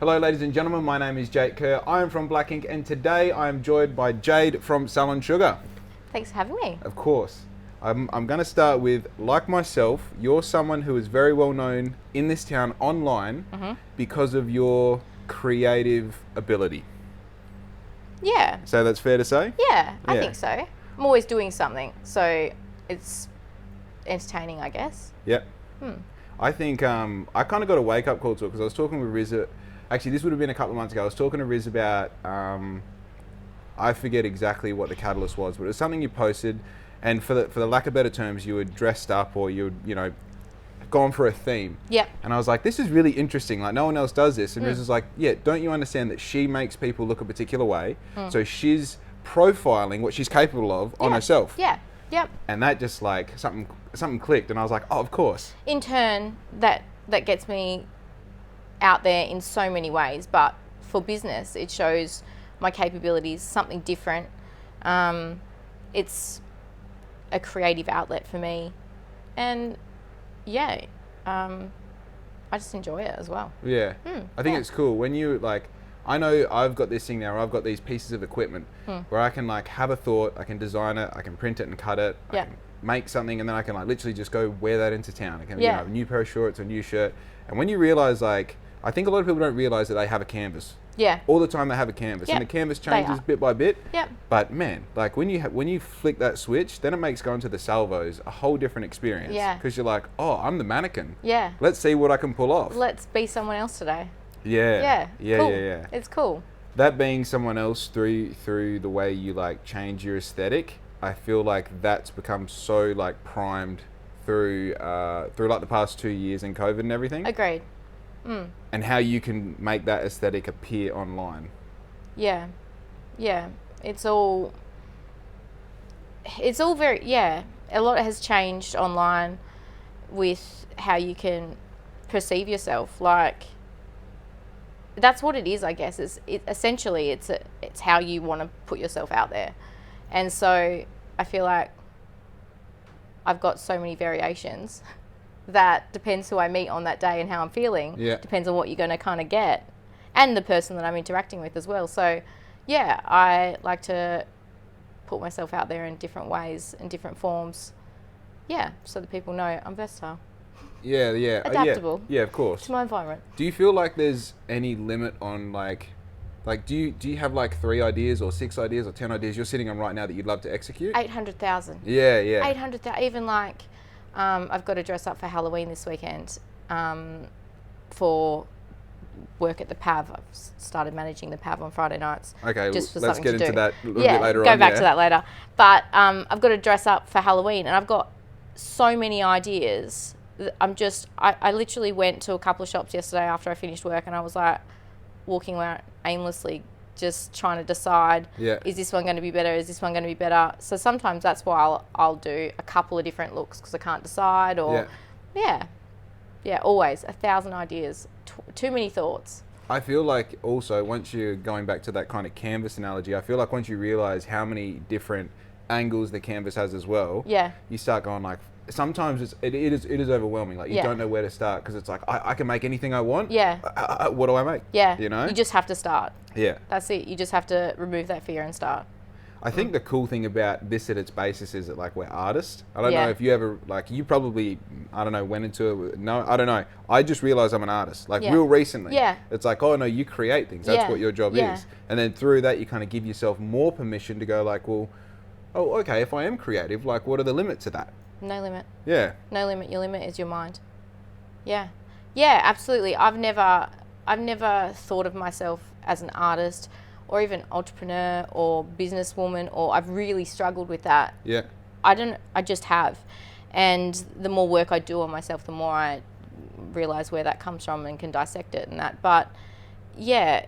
Hello ladies and gentlemen, my name is Jade Kerr. I am from BLXCK INK and today I am joined by Jade from Salon Sugar. Thanks for having me. Of course. I'm going to start with, like myself, you're someone who is very well known in this town online because of your creative ability. Yeah. So that's fair to say? Yeah, I think so. I'm always doing something, so it's entertaining, I guess. Yep. I think I kind of got a wake-up call to it because I was talking with Riz. Actually, this would have been a couple of months ago. I was talking to Riz about, I forget exactly what the catalyst was, but it was something you posted, and for the lack of better terms, you were dressed up or you know, gone for a theme. Yep. And I was like, this is really interesting. Like, no one else does this. And Riz was like, yeah, don't you understand that she makes people look a particular way? So she's profiling what she's capable of on herself. Yeah. Yep. And that just like something clicked, and I was like, oh, of course. In turn, that gets me out there in so many ways, but for business, it shows my capabilities, something different. It's a creative outlet for me, and yeah, I just enjoy it as well. Yeah, I think it's cool when you like. I know I've got this thing now where I've got these pieces of equipment where I can like have a thought, I can design it, I can print it and cut it, I can make something, and then I can like literally just go wear that into town. I can you know, a new pair of shorts, a new shirt, and when you realize, like, I think a lot of people don't realize that they have a canvas. Yeah. All the time they have a canvas, and the canvas changes bit by bit. Yep. But man, like when you flick that switch, then it makes going to the salvos a whole different experience. Yeah. Because you're like, oh, I'm the mannequin. Yeah. Let's see what I can pull off. Let's be someone else today. Yeah. Yeah. Cool. Yeah. It's cool. That being someone else through the way you like change your aesthetic, I feel like that's become so like primed through like the past 2 years in COVID and everything. Agreed. And how you can make that aesthetic appear online. Yeah. It's all very, a lot has changed online with how you can perceive yourself. Like, that's what it is, I guess. Essentially it's how you want to put yourself out there. And so I feel like I've got so many variations that depends who I meet on that day and how I'm feeling. Yeah. Depends on what you're going to kind of get, and the person that I'm interacting with as well. So yeah, I like to put myself out there in different ways and different forms. Yeah, so that people know I'm versatile. Yeah. Adaptable. Yeah, of course. To my environment. Do you feel like there's any limit on like do you have like 3 ideas or 6 ideas or 10 ideas you're sitting on right now that you'd love to execute? 800,000. Yeah. 800,000. Even like, I've got to dress up for Halloween this weekend for work at the PAV. I've started managing the PAV on Friday nights. Okay, just for let's get to into do. that a little bit later on. Go back to that later. But I've got to dress up for Halloween, and I've got so many ideas. I literally went to a couple of shops yesterday after I finished work, and I was like walking around aimlessly, just trying to decide, is this one going to be better? Is this one going to be better? So sometimes that's why I'll do a couple of different looks because I can't decide, or always 1,000 ideas, too many thoughts. I feel like also once you're going back to that kind of canvas analogy, I feel like once you realize how many different angles the canvas has as well, you start going like, sometimes it is overwhelming. Like you don't know where to start because it's like I can make anything I want. What do I make? You know, you just have to start. That's it. You just have to remove that fear and start. I think the cool thing about this at its basis is that like we're artists. I don't know if you ever like, you probably, I don't know, went into it. No, I don't know. I just realized I'm an artist like real recently. It's like, oh no, you create things. That's what your job is. And then through that you kind of give yourself more permission to go like, well, oh okay, if I am creative, like what are the limits to that? No limit. No limit. Your limit is your mind. Yeah, absolutely. I've never thought of myself as an artist or even entrepreneur or businesswoman, or I've really struggled with that. I just have. And the more work I do on myself, the more I realize where that comes from and can dissect it and that. But yeah,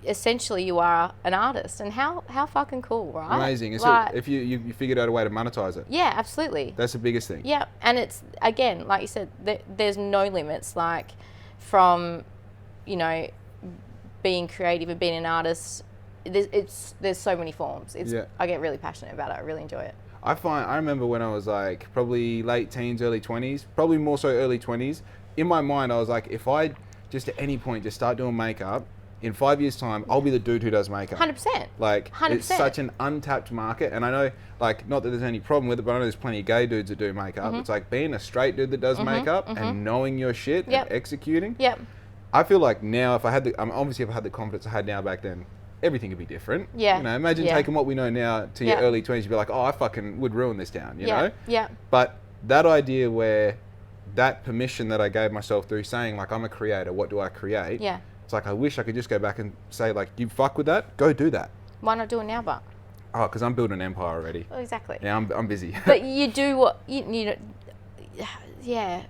essentially you are an artist, and how fucking cool, right? Amazing. It's like, if you figured out a way to monetize it. Yeah, absolutely. That's the biggest thing. Yeah, and it's, again, like you said, there's no limits, like from, you know, being creative and being an artist. There's so many forms. I get really passionate about it. I really enjoy it. I remember when I was like probably late teens, early 20s, probably more so early 20s, in my mind I was like, if I just at any point, just start doing makeup. In 5 years' time, I'll be the dude who does makeup. 100%. Like, 100%. It's such an untapped market. And I know, like, not that there's any problem with it, but I know there's plenty of gay dudes that do makeup. It's like being a straight dude that does makeup and knowing your shit and executing. Yep. I feel like now, if I had obviously if I had the confidence I had now back then, everything could be different. Yeah. You know, imagine taking what we know now to your early 20s, you'd be like, oh, I fucking would ruin this town, you know? Yeah. But that idea where that permission that I gave myself through saying, like, I'm a creator, what do I create? Yeah. It's like, I wish I could just go back and say, like, you fuck with that? Go do that. Why not do it now, but? Oh, because I'm building an empire already. Well, exactly. Yeah, I'm busy. But you do what, you know,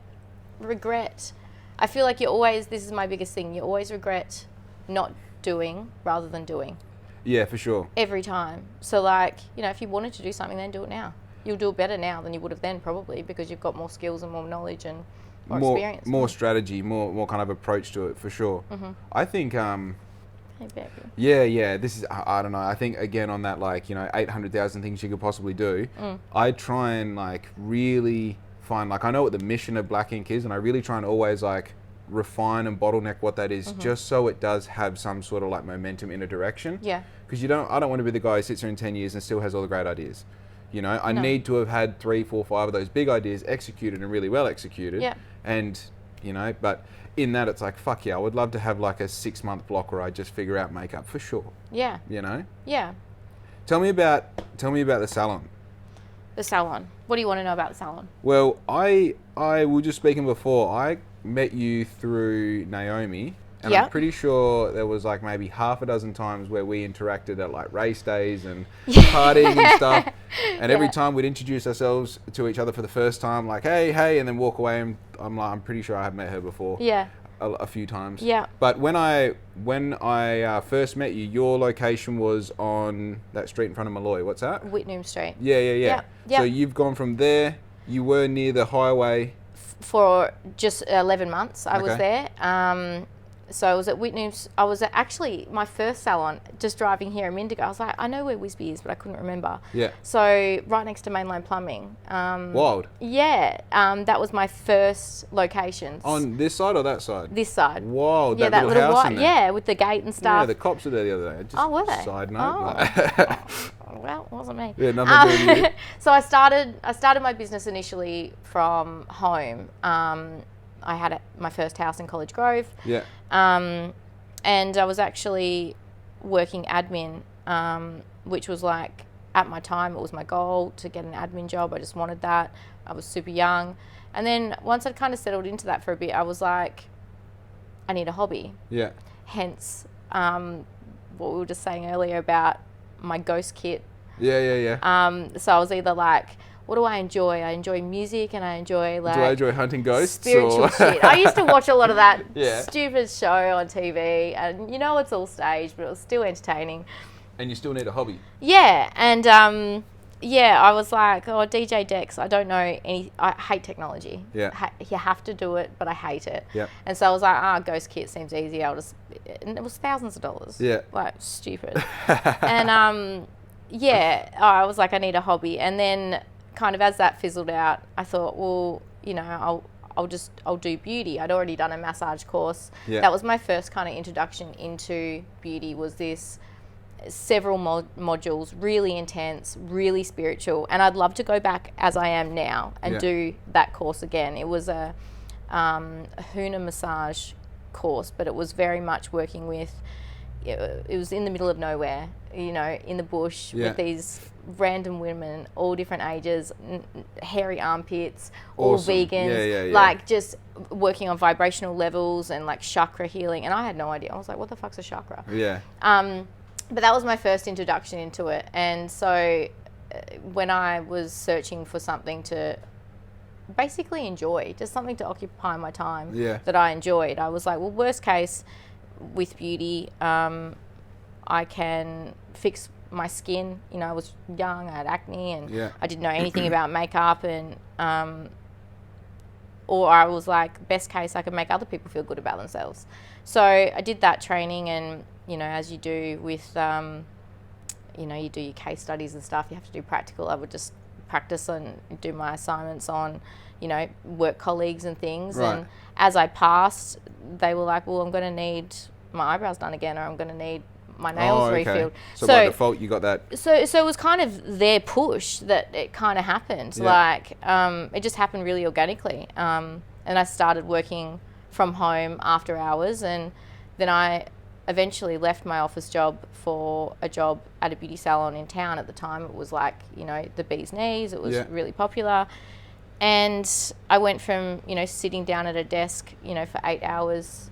regret. I feel like this is my biggest thing, you always regret not doing rather than doing. Yeah, for sure. Every time. So, like, you know, if you wanted to do something, then do it now. You'll do it better now than you would have then, probably, because you've got more skills and more knowledge and more experience. More strategy, more kind of approach to it, for sure. I think, hey, baby. yeah, this is, I don't know, I think, again, on that, like, you know, 800,000 things you could possibly do, I try and, like, really find, like, I know what the mission of Black Ink is, and I really try and always, like, refine and bottleneck what that is, just so it does have some sort of, like, momentum in a direction. Yeah. Because I don't want to be the guy who sits there in 10 years and still has all the great ideas. You know, I need to have had 3, 4, 5 of those big ideas executed and really well executed. Yeah. And, you know, but in that, it's like, fuck yeah, I would love to have like a 6-month block where I just figure out makeup for sure. Yeah. You know? Yeah. Tell me about the salon. The salon. What do you want to know about the salon? Well, I was just speaking before, I met you through Naomi. And I'm pretty sure there was like maybe half a dozen times where we interacted at like race days and partying and stuff. And every time we'd introduce ourselves to each other for the first time, like, hey, and then walk away. And I'm pretty sure I have met her before. Yeah. A few times. Yeah. But when I first met you, your location was on that street in front of Malloy. What's that? Whitnum Street. Yeah. So you've gone from there. You were near the highway. For just 11 months I was there. So I was at Whitnum's. I was at actually my first salon, just driving here a minute ago. I was like, I know where Wisby is, but I couldn't remember. Yeah. So right next to Mainline Plumbing. Wild. Yeah. That was my first location. On this side or that side? This side. Wild. Yeah, that little house in there. Yeah, with the gate and stuff. Yeah, the cops were there the other day. Just were they? Side note. Oh. Well, it wasn't me. Yeah, nothing doing you. So I started my business initially from home. I had my first house in College Grove. Yeah. And I was actually working admin, which was like, at my time, it was my goal to get an admin job. I just wanted that. I was super young. And then once I'd kind of settled into that for a bit, I was like, I need a hobby. Yeah. Hence, what we were just saying earlier about my ghost kit. Yeah. So I was either like, what do I enjoy? I enjoy music and I enjoy like... Do I enjoy hunting ghosts? Spiritual shit. I used to watch a lot of that stupid show on TV and you know it's all staged, but it was still entertaining. And you still need a hobby? Yeah. And I was like, oh, DJ decks, I don't know any... I hate technology. Yeah. You have to do it, but I hate it. Yeah. And so I was like, ghost kit seems easy. And it was thousands of dollars. Yeah. Like, stupid. And I was like, I need a hobby. And then... kind of as that fizzled out, I thought, well, you know, I'll do beauty. I'd already done a massage course. Yeah. That was my first kind of introduction into beauty, was this several modules, really intense, really spiritual. And I'd love to go back as I am now and do that course again. It was a Huna massage course, but it was very much working with, it was in the middle of nowhere, you know, in the bush with these random women, all different ages, hairy armpits, all vegans, like just working on vibrational levels and like chakra healing. And I had no idea. I was like, what the fuck's a chakra? Yeah. But that was my first introduction into it. And so when I was searching for something to basically enjoy, just something to occupy my time that I enjoyed, I was like, well, worst case with beauty, I can fix my skin. You know, I was young, I had acne, and I didn't know anything about makeup, and or I was like, best case, I could make other people feel good about themselves. So I did that training, and you know, as you do with you know, you do your case studies and stuff, you have to do practical. I would just practice and do my assignments on, work colleagues and things. Right. And as I passed, they were like, well, I'm going to need my eyebrows done again, or I'm going to need my nails refilled. So by default, you got that. So it was kind of their push that it kind of happened. Yeah. Like, it just happened really organically. And I started working from home after hours, and then I eventually left my office job for a job at a beauty salon in town. At the time, it was like, the bee's knees. It was really popular. And I went from, sitting down at a desk, for 8 hours,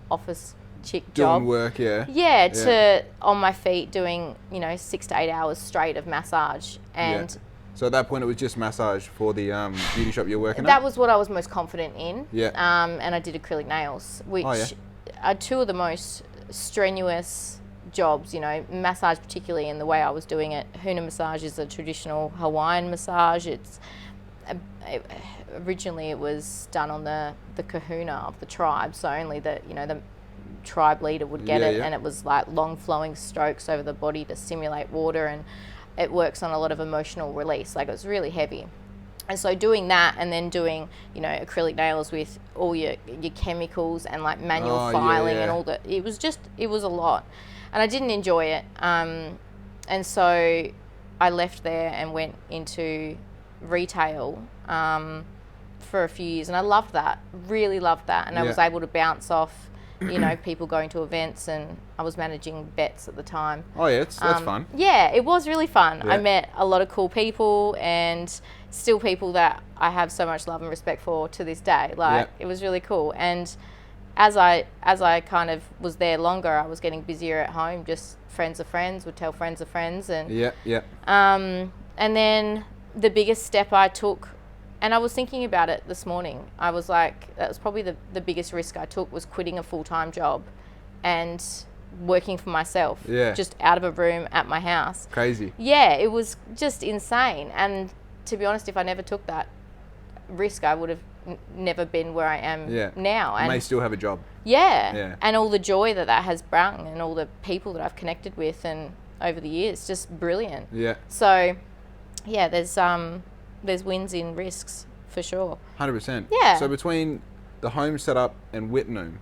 office chick job. Doing work, to on my feet doing, 6 to 8 hours straight of massage. And so at that point, it was just massage for the beauty shop you're working at? That was what I was most confident in. Yeah. And I did acrylic nails, which are two of the most strenuous jobs, massage particularly in the way I was doing it. Huna massage is a traditional Hawaiian massage. Originally it was done on the kahuna of the tribe, so only the tribe leader would get it, and it was like long flowing strokes over the body to simulate water, and it works on a lot of emotional release. Like, it was really heavy. And so doing that, and then doing, acrylic nails with all your chemicals and like manual filing and all that, it was a lot. And I didn't enjoy it. And so I left there and went into retail for a few years, and I loved that, really loved that. And I was able to bounce off, people going to events, and I was managing bets at the time. Oh yeah, that's fun. Yeah, it was really fun. Yeah. I met a lot of cool people, and still people that I have so much love and respect for to this day. Like, it was really cool. And as I kind of was there longer, I was getting busier at home. Just friends of friends would tell friends of friends, and and then the biggest step I took, and I was thinking about it this morning, I was like, that was probably the biggest risk I took, was quitting a full-time job and working for myself, just out of a room at my house. Crazy. Yeah, it was just insane. And to be honest, if I never took that risk, I would have never been where I am now. And you may still have a job. Yeah. And all the joy that has brought, and all the people that I've connected with, and over the years, just brilliant. Yeah. So, yeah, there's wins in risks for sure. 100%. Yeah. So between the home setup and Whitnum,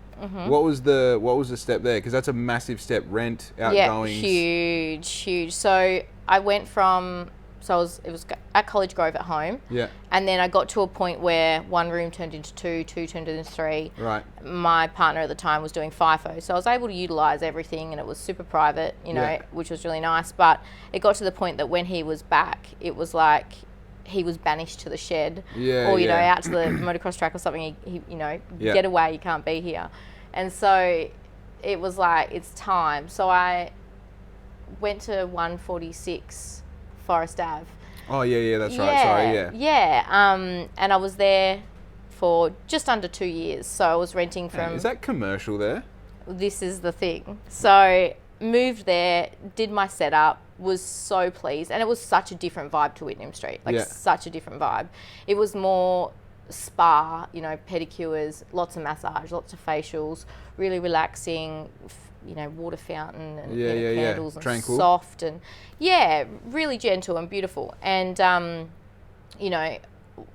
what was the step there? Because that's a massive step. Rent, outgoings. Yeah, huge. So I went from, it was at College Grove at home. Yeah. And then I got to a point where one room turned into two turned into three. Right. My partner at the time was doing FIFO, so I was able to utilize everything, and it was super private, which was really nice. But it got to the point that when he was back, it was like he was banished to the shed, or out to the motocross track or something. He get away, you can't be here. And so it was like, it's time. So I went to 146 Forest Ave. Oh yeah, that's right. Sorry, yeah. And I was there for just under 2 years. So I was renting from. Is that commercial there? This is the thing. So moved there, did my setup, was so pleased, and it was such a different vibe to Whitnum Street. Such a different vibe. It was more spa, pedicures, lots of massage, lots of facials, really relaxing, water fountain and candles and tranquil, soft, and really gentle and beautiful. And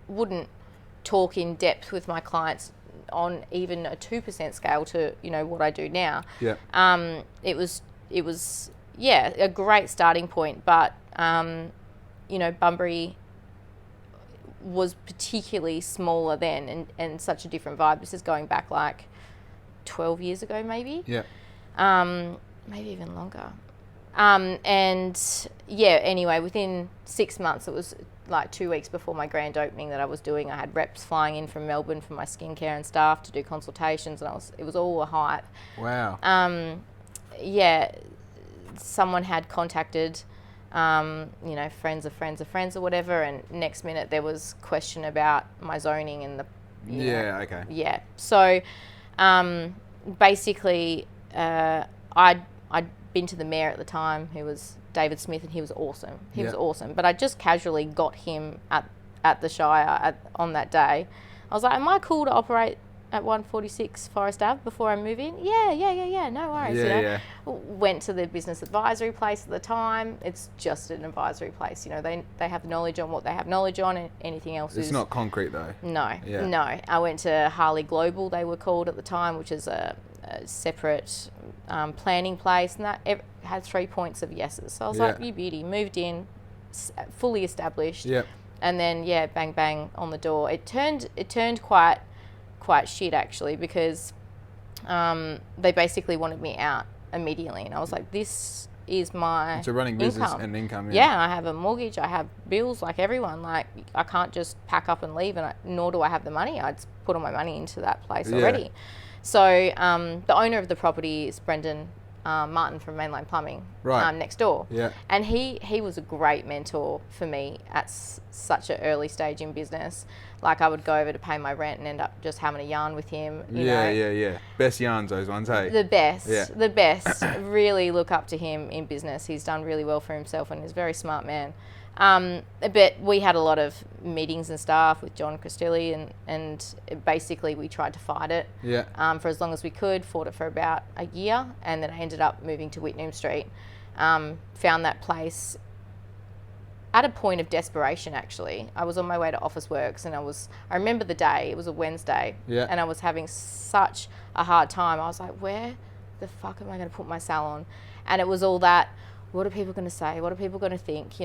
wouldn't talk in depth with my clients on even a 2% scale to what I do now. It was a great starting point, but Bunbury was particularly smaller then, and such a different vibe. This is going back like 12 years ago, maybe. Maybe even longer. Anyway, within 6 months, it was like 2 weeks before my grand opening that I was doing. I had reps flying in from Melbourne for my skincare and staff to do consultations, and it was all a hype. Wow. Someone had contacted, friends of friends of friends or whatever, and next minute there was question about my zoning and the. So, basically, I'd been to the mayor at the time, who was David Smith, and he was awesome. He was awesome. But I just casually got him at the Shire on that day. I was like, am I cool to operate at 146 Forest Ave before I move in? Yeah, no worries. Went to the business advisory place at the time. It's just an advisory place. They have knowledge on what they have knowledge on, and anything else it's not concrete though. No. I went to Harley Global, they were called at the time, which is a separate planning place, and that had 3 points of yeses. So I was like, you beauty. Moved in, fully established. Yep. And then bang bang on the door. It turned quite shit actually, because they basically wanted me out immediately, and I was like, this is my it's a running business income. And income. I have a mortgage, I have bills like everyone. Like, I can't just pack up and leave, and nor do I have the money. I'd put all my money into that place already. So the owner of the property is Brendan Martin from Mainline Plumbing, next door. Yeah. And he was a great mentor for me at such an early stage in business. Like, I would go over to pay my rent and end up just having a yarn with him. You know. Best yarns, those ones, hey? The best. Really look up to him in business. He's done really well for himself, and he's a very smart man. But we had a lot of meetings and stuff with John Cristilli, and basically we tried to fight it for as long as we could, fought it for about a year, and then I ended up moving to Whitney Street. Found that place at a point of desperation, actually. I was on my way to Officeworks, and I remember the day, it was a Wednesday, and I was having such a hard time. I was like, where the fuck am I going to put my salon? And it was all that, what are people going to say? What are people going to think,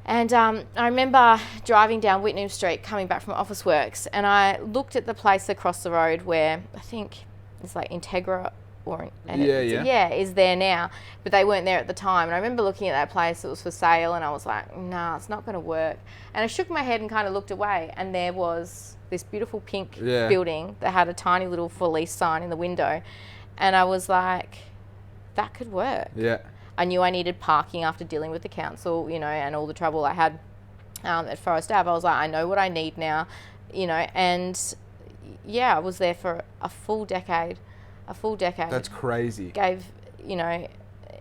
And I remember driving down Whitney Street, coming back from Officeworks, and I looked at the place across the road where I think it's like Integra is there now, but they weren't there at the time. And I remember looking at that place, it was for sale, and I was like, nah, it's not going to work. And I shook my head and kind of looked away, and there was this beautiful pink building that had a tiny little for lease sign in the window, and I was like, that could work. Yeah. I knew I needed parking after dealing with the council, and all the trouble I had at Forest Ave. I was like, I know what I need now, and I was there for a full decade. That's crazy. Gave,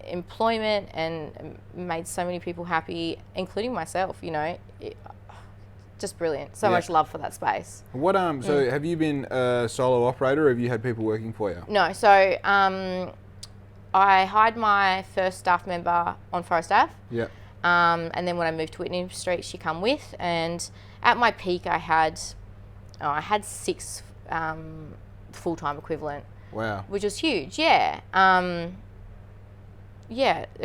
employment and made so many people happy, including myself, just brilliant. So much love for that space. What, so have you been a solo operator, or have you had people working for you? No, so, I hired my first staff member on Forest Ave. Yeah. And then when I moved to Whitney Street, she come with. And at my peak, I had 6 full-time equivalent. Wow. Which was huge. Yeah. A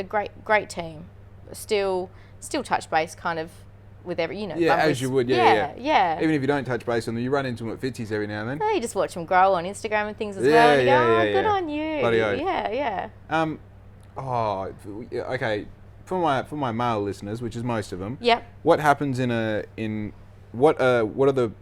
great team. Still touch base kind of with every, as you would. Yeah. Even if you don't touch base on them, you run into them at Fitzy's every now and then. No, you just watch them grow on Instagram and things as well. And you go, good on you. Bloody oath. Yeah. Okay. For my male listeners, which is most of them. Yep. What happens what are the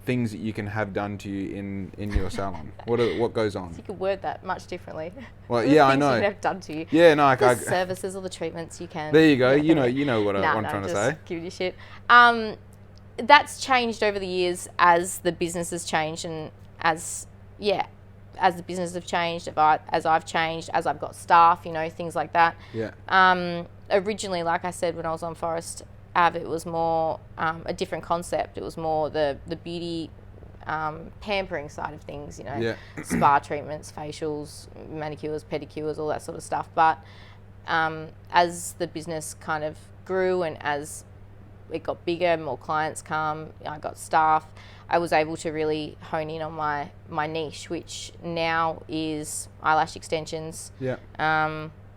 things that you can have done to you in your salon? What goes on? So you could word that much differently. Well, I know. You can have done to you. Yeah, no, the services or the treatments you can. There you go. You know what I'm trying to say. Giving you shit. That's changed over the years as the business has changed, and as the business have changed, as I've changed, as I've got staff, things like that. Yeah. Originally, like I said, when I was on Forest Ave, it was more a different concept. It was more the beauty pampering side of things, spa treatments, facials, manicures, pedicures, all that sort of stuff. But as the business kind of grew and as it got bigger, more clients come, I got staff, I was able to really hone in on my niche, which now is eyelash extensions. Yeah.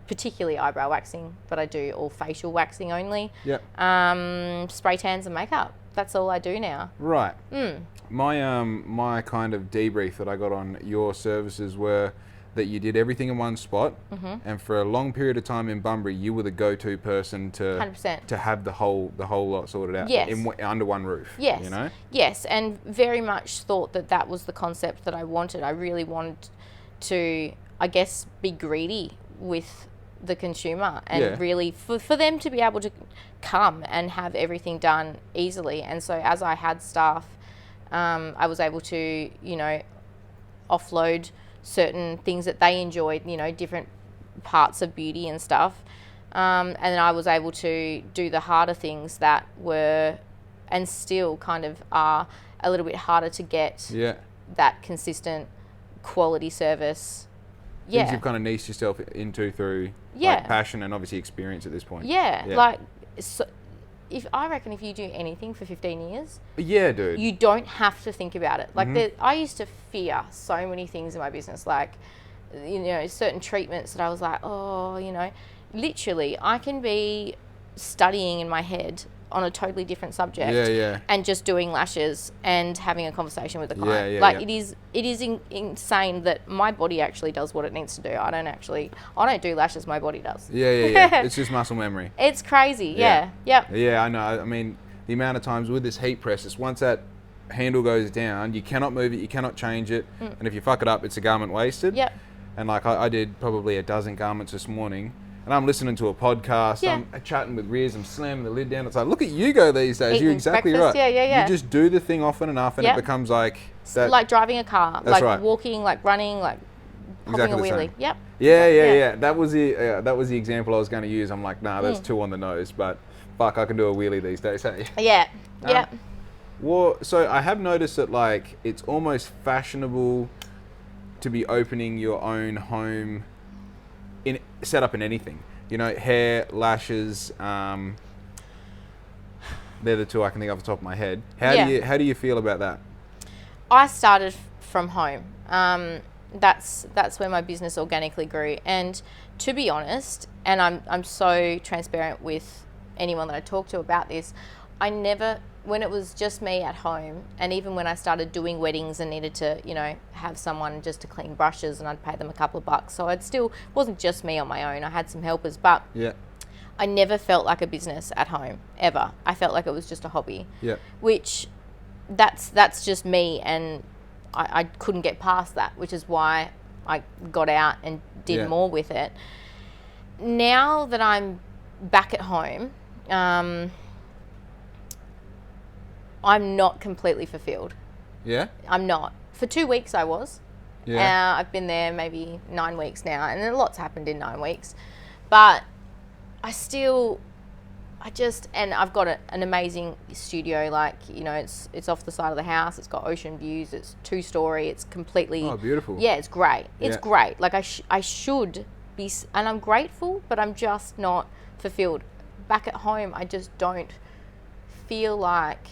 Particularly eyebrow waxing, but I do all facial waxing only. Yep. Spray tans and makeup. That's all I do now. Right. My kind of debrief that I got on your services were that you did everything in one spot, and for a long period of time in Bunbury, you were the go-to person to 100%. To have the whole lot sorted out. Yes. Under one roof. Yes. Yes, and very much thought that was the concept that I wanted. I really wanted to, I guess, be greedy with the consumer and really for them to be able to come and have everything done easily. And so as I had staff, I was able to, offload certain things that they enjoyed, different parts of beauty and stuff. And then I was able to do the harder things that were and still kind of are a little bit harder to get that consistent quality service. Things you've kind of niched yourself into through like, passion and obviously experience at this point. Like, so I reckon if you do anything for 15 years, dude, you don't have to think about it. Like, I used to fear so many things in my business, like, you know, certain treatments that I was like, oh, you know, literally, I can be studying in my head on a totally different subject and just doing lashes and having a conversation with the client. It is insane that my body actually does what it needs to do. I don't do lashes, my body does. It's just muscle memory. It's crazy. Yeah, I know. I mean, the amount of times with this heat press, it's once that handle goes down, you cannot move it, you cannot change it, and if you fuck it up, it's a garment wasted. And like I did probably a dozen garments this morning, and I'm listening to a podcast, I'm chatting with Riz, I'm slamming the lid down. It's like, look at you go these days. You're exactly breakfast. Right. You just do the thing often enough, and it becomes like that. Like driving a car, like walking, like running, like popping a wheelie. Yeah. That was the example I was going to use. I'm like, nah, that's too on the nose, but fuck, I can do a wheelie these days. Hey. Well, so I have noticed that like it's almost fashionable to be opening your own home set up in anything, you know, hair, lashes, they're the two I can think of off the top of my head. How do you feel about that? I started from home. That's where my business organically grew, and to be honest, and I'm so transparent with anyone that I talk to about this, I never, when it was just me at home, and even when I started doing weddings and needed to, you know, have someone just to clean brushes, and I'd pay them a couple of bucks. So it wasn't just me on my own. I had some helpers, but I never felt like a business at home, ever. I felt like it was just a hobby. Which that's just me, and I couldn't get past that, which is why I got out and did more with it. Now that I'm back at home, I'm not completely fulfilled. I'm not. For 2 weeks I was. I've been there maybe 9 weeks now, and a lot's happened in 9 weeks. But and I've got an amazing studio, like, you know, it's off the side of the house, it's got ocean views, it's 2-story, it's completely... Oh, beautiful. Yeah, it's great. It's great. Like, I should be, and I'm grateful, but I'm just not fulfilled. Back at home, I just don't feel like...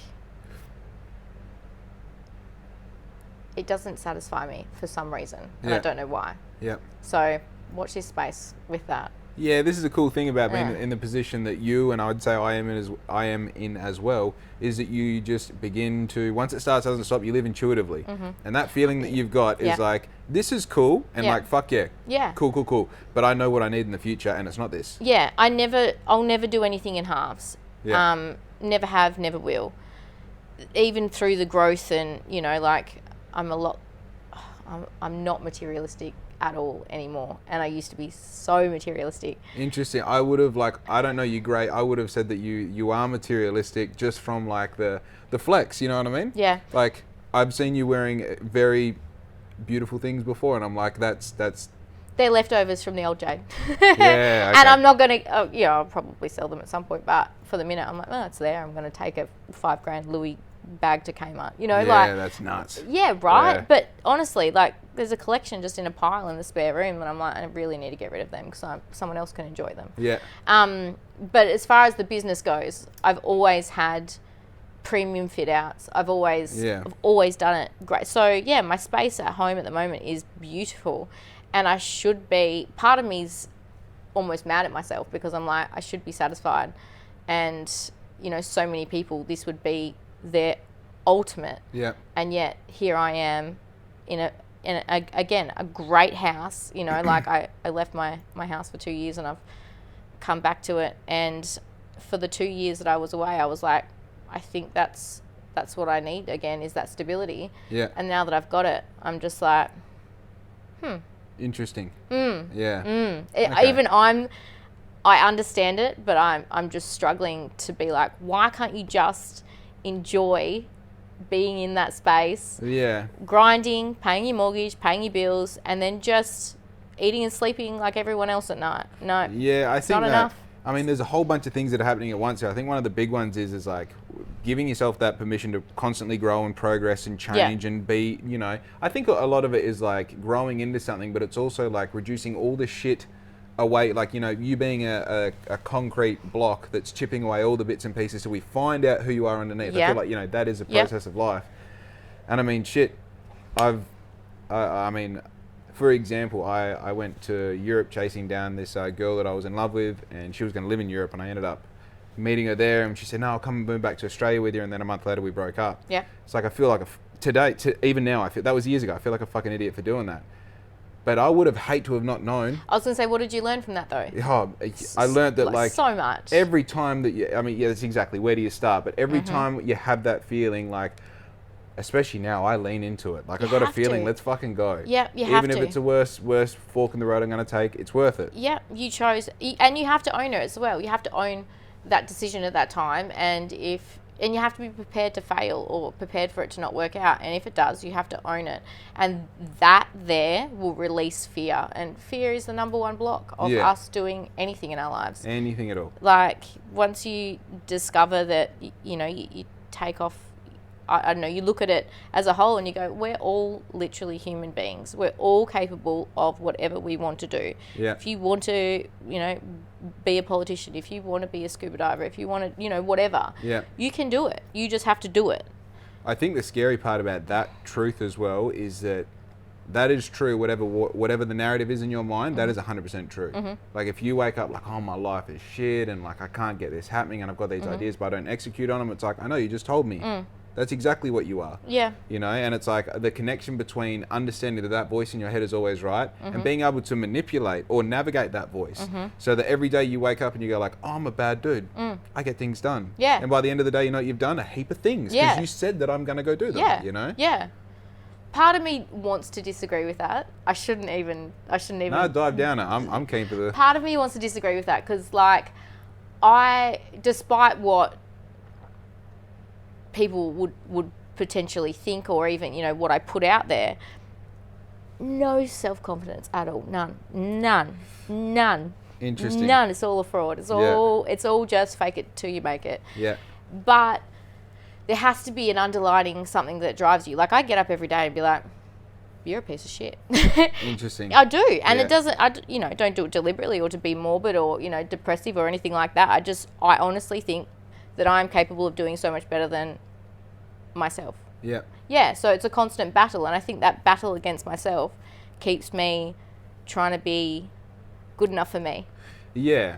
It doesn't satisfy me for some reason, and I don't know why. So watch this space with that. Yeah, this is a cool thing about being in the position that you, and I would say I am in as well, is that you just begin to, once it starts, doesn't stop, you live intuitively. And that feeling that you've got is like, this is cool, and like, fuck cool. But I know what I need in the future, and it's not this. I'll never do anything in halves. Never have, never will. Even through the growth, and, you know, like, I'm not materialistic at all anymore, and I used to be so materialistic. Interesting. I would have, like, I don't know you great, I would have said that you are materialistic just from like the flex, you know what I mean? Like, I've seen you wearing very beautiful things before, and I'm like, that's they're leftovers from the old Jade. Okay. And I'm not gonna I'll probably sell them at some point, but for the minute I'm like, oh, it's there, I'm gonna take a $5,000 Louis bag to Kmart, you know, like, that's nuts. But honestly, like, there's a collection just in a pile in the spare room, and I'm like, I really need to get rid of them because someone else can enjoy them. But as far as the business goes, I've always had premium fit outs. I've always done it great. So my space at home at the moment is beautiful, and I should be, part of me's almost mad at myself because I'm like, I should be satisfied, and, you know, so many people, this would be their ultimate, and yet here I am in a great house, you know, like I left my house for 2 years, and I've come back to it, and for the 2 years that I was away, I was like, I think that's what I need again, is that stability. And now that I've got it, I'm just like, interesting. Okay. I understand it, but I'm just struggling to be like, why can't you just enjoy being in that space, grinding, paying your mortgage, paying your bills, and then just eating and sleeping like everyone else at night? No, I think not enough. I mean, there's a whole bunch of things that are happening at once here. I think one of the big ones is like giving yourself that permission to constantly grow and progress and change and be, you know, I think a lot of it is like growing into something, but it's also like reducing all the shit away, like, you know, you being a concrete block that's chipping away all the bits and pieces till we find out who you are underneath. I feel like, you know, that is a process of life. And I mean, shit, I mean, for example, I went to Europe chasing down this girl that I was in love with, and she was going to live in Europe, and I ended up meeting her there, and she said, no, I'll come and move back to Australia with you, and then a month later we broke up. Yeah. It's like, I feel like, even now, I feel, that was years ago, I feel like a fucking idiot for doing that. But I would have hated to have not known. I was going to say, what did you learn from that though? Oh, I learned that like so much. Every time that you, I mean, yeah, that's exactly, where do you start? But every time you have that feeling, like, especially now, I lean into it. Like, I've got a feeling, let's fucking go. Yeah, you have to. Even if it's a worst fork in the road I'm going to take, it's worth it. Yeah, you chose, and you have to own it as well. You have to own that decision at that time, and you have to be prepared to fail or prepared for it to not work out. And if it does, you have to own it. And that there will release fear. And fear is the number one block of us doing anything in our lives. Anything at all. Like, once you discover that, you know, you take off, I don't know, you look at it as a whole and you go, we're all literally human beings. We're all capable of whatever we want to do. Yeah. If you want to, you know, be a politician, if you want to be a scuba diver, if you want to, you know, whatever, you can do it. You just have to do it. I think the scary part about that truth as well is that is true, whatever the narrative is in your mind, that is 100% true. Like, if you wake up like, oh, my life is shit and like I can't get this happening and I've got these ideas but I don't execute on them, it's like, I know, you just told me. That's exactly what you are. Yeah. You know, and it's like the connection between understanding that voice in your head is always right and being able to manipulate or navigate that voice so that every day you wake up and you go like, oh, I'm a bad dude. I get things done. Yeah. And by the end of the day, you know what you've done? A heap of things because you said that I'm going to go do them, you know? Yeah. Part of me wants to disagree with that. I shouldn't even. No, dive down it. I'm keen for the... Part of me wants to disagree with that because, like, despite what people would potentially think, or even, you know, what I put out there, no self-confidence at all. None. Interesting. None. It's all a fraud. It's all just fake it till you make it. Yeah. But there has to be an underlining something that drives you. Like, I get up every day and be like, you're a piece of shit. Interesting. I do. And it doesn't, you know, don't do it deliberately or to be morbid or, you know, depressive or anything like that. I honestly think that I'm capable of doing so much better than myself. Yeah. Yeah, so it's a constant battle, and I think that battle against myself keeps me trying to be good enough for me. Yeah,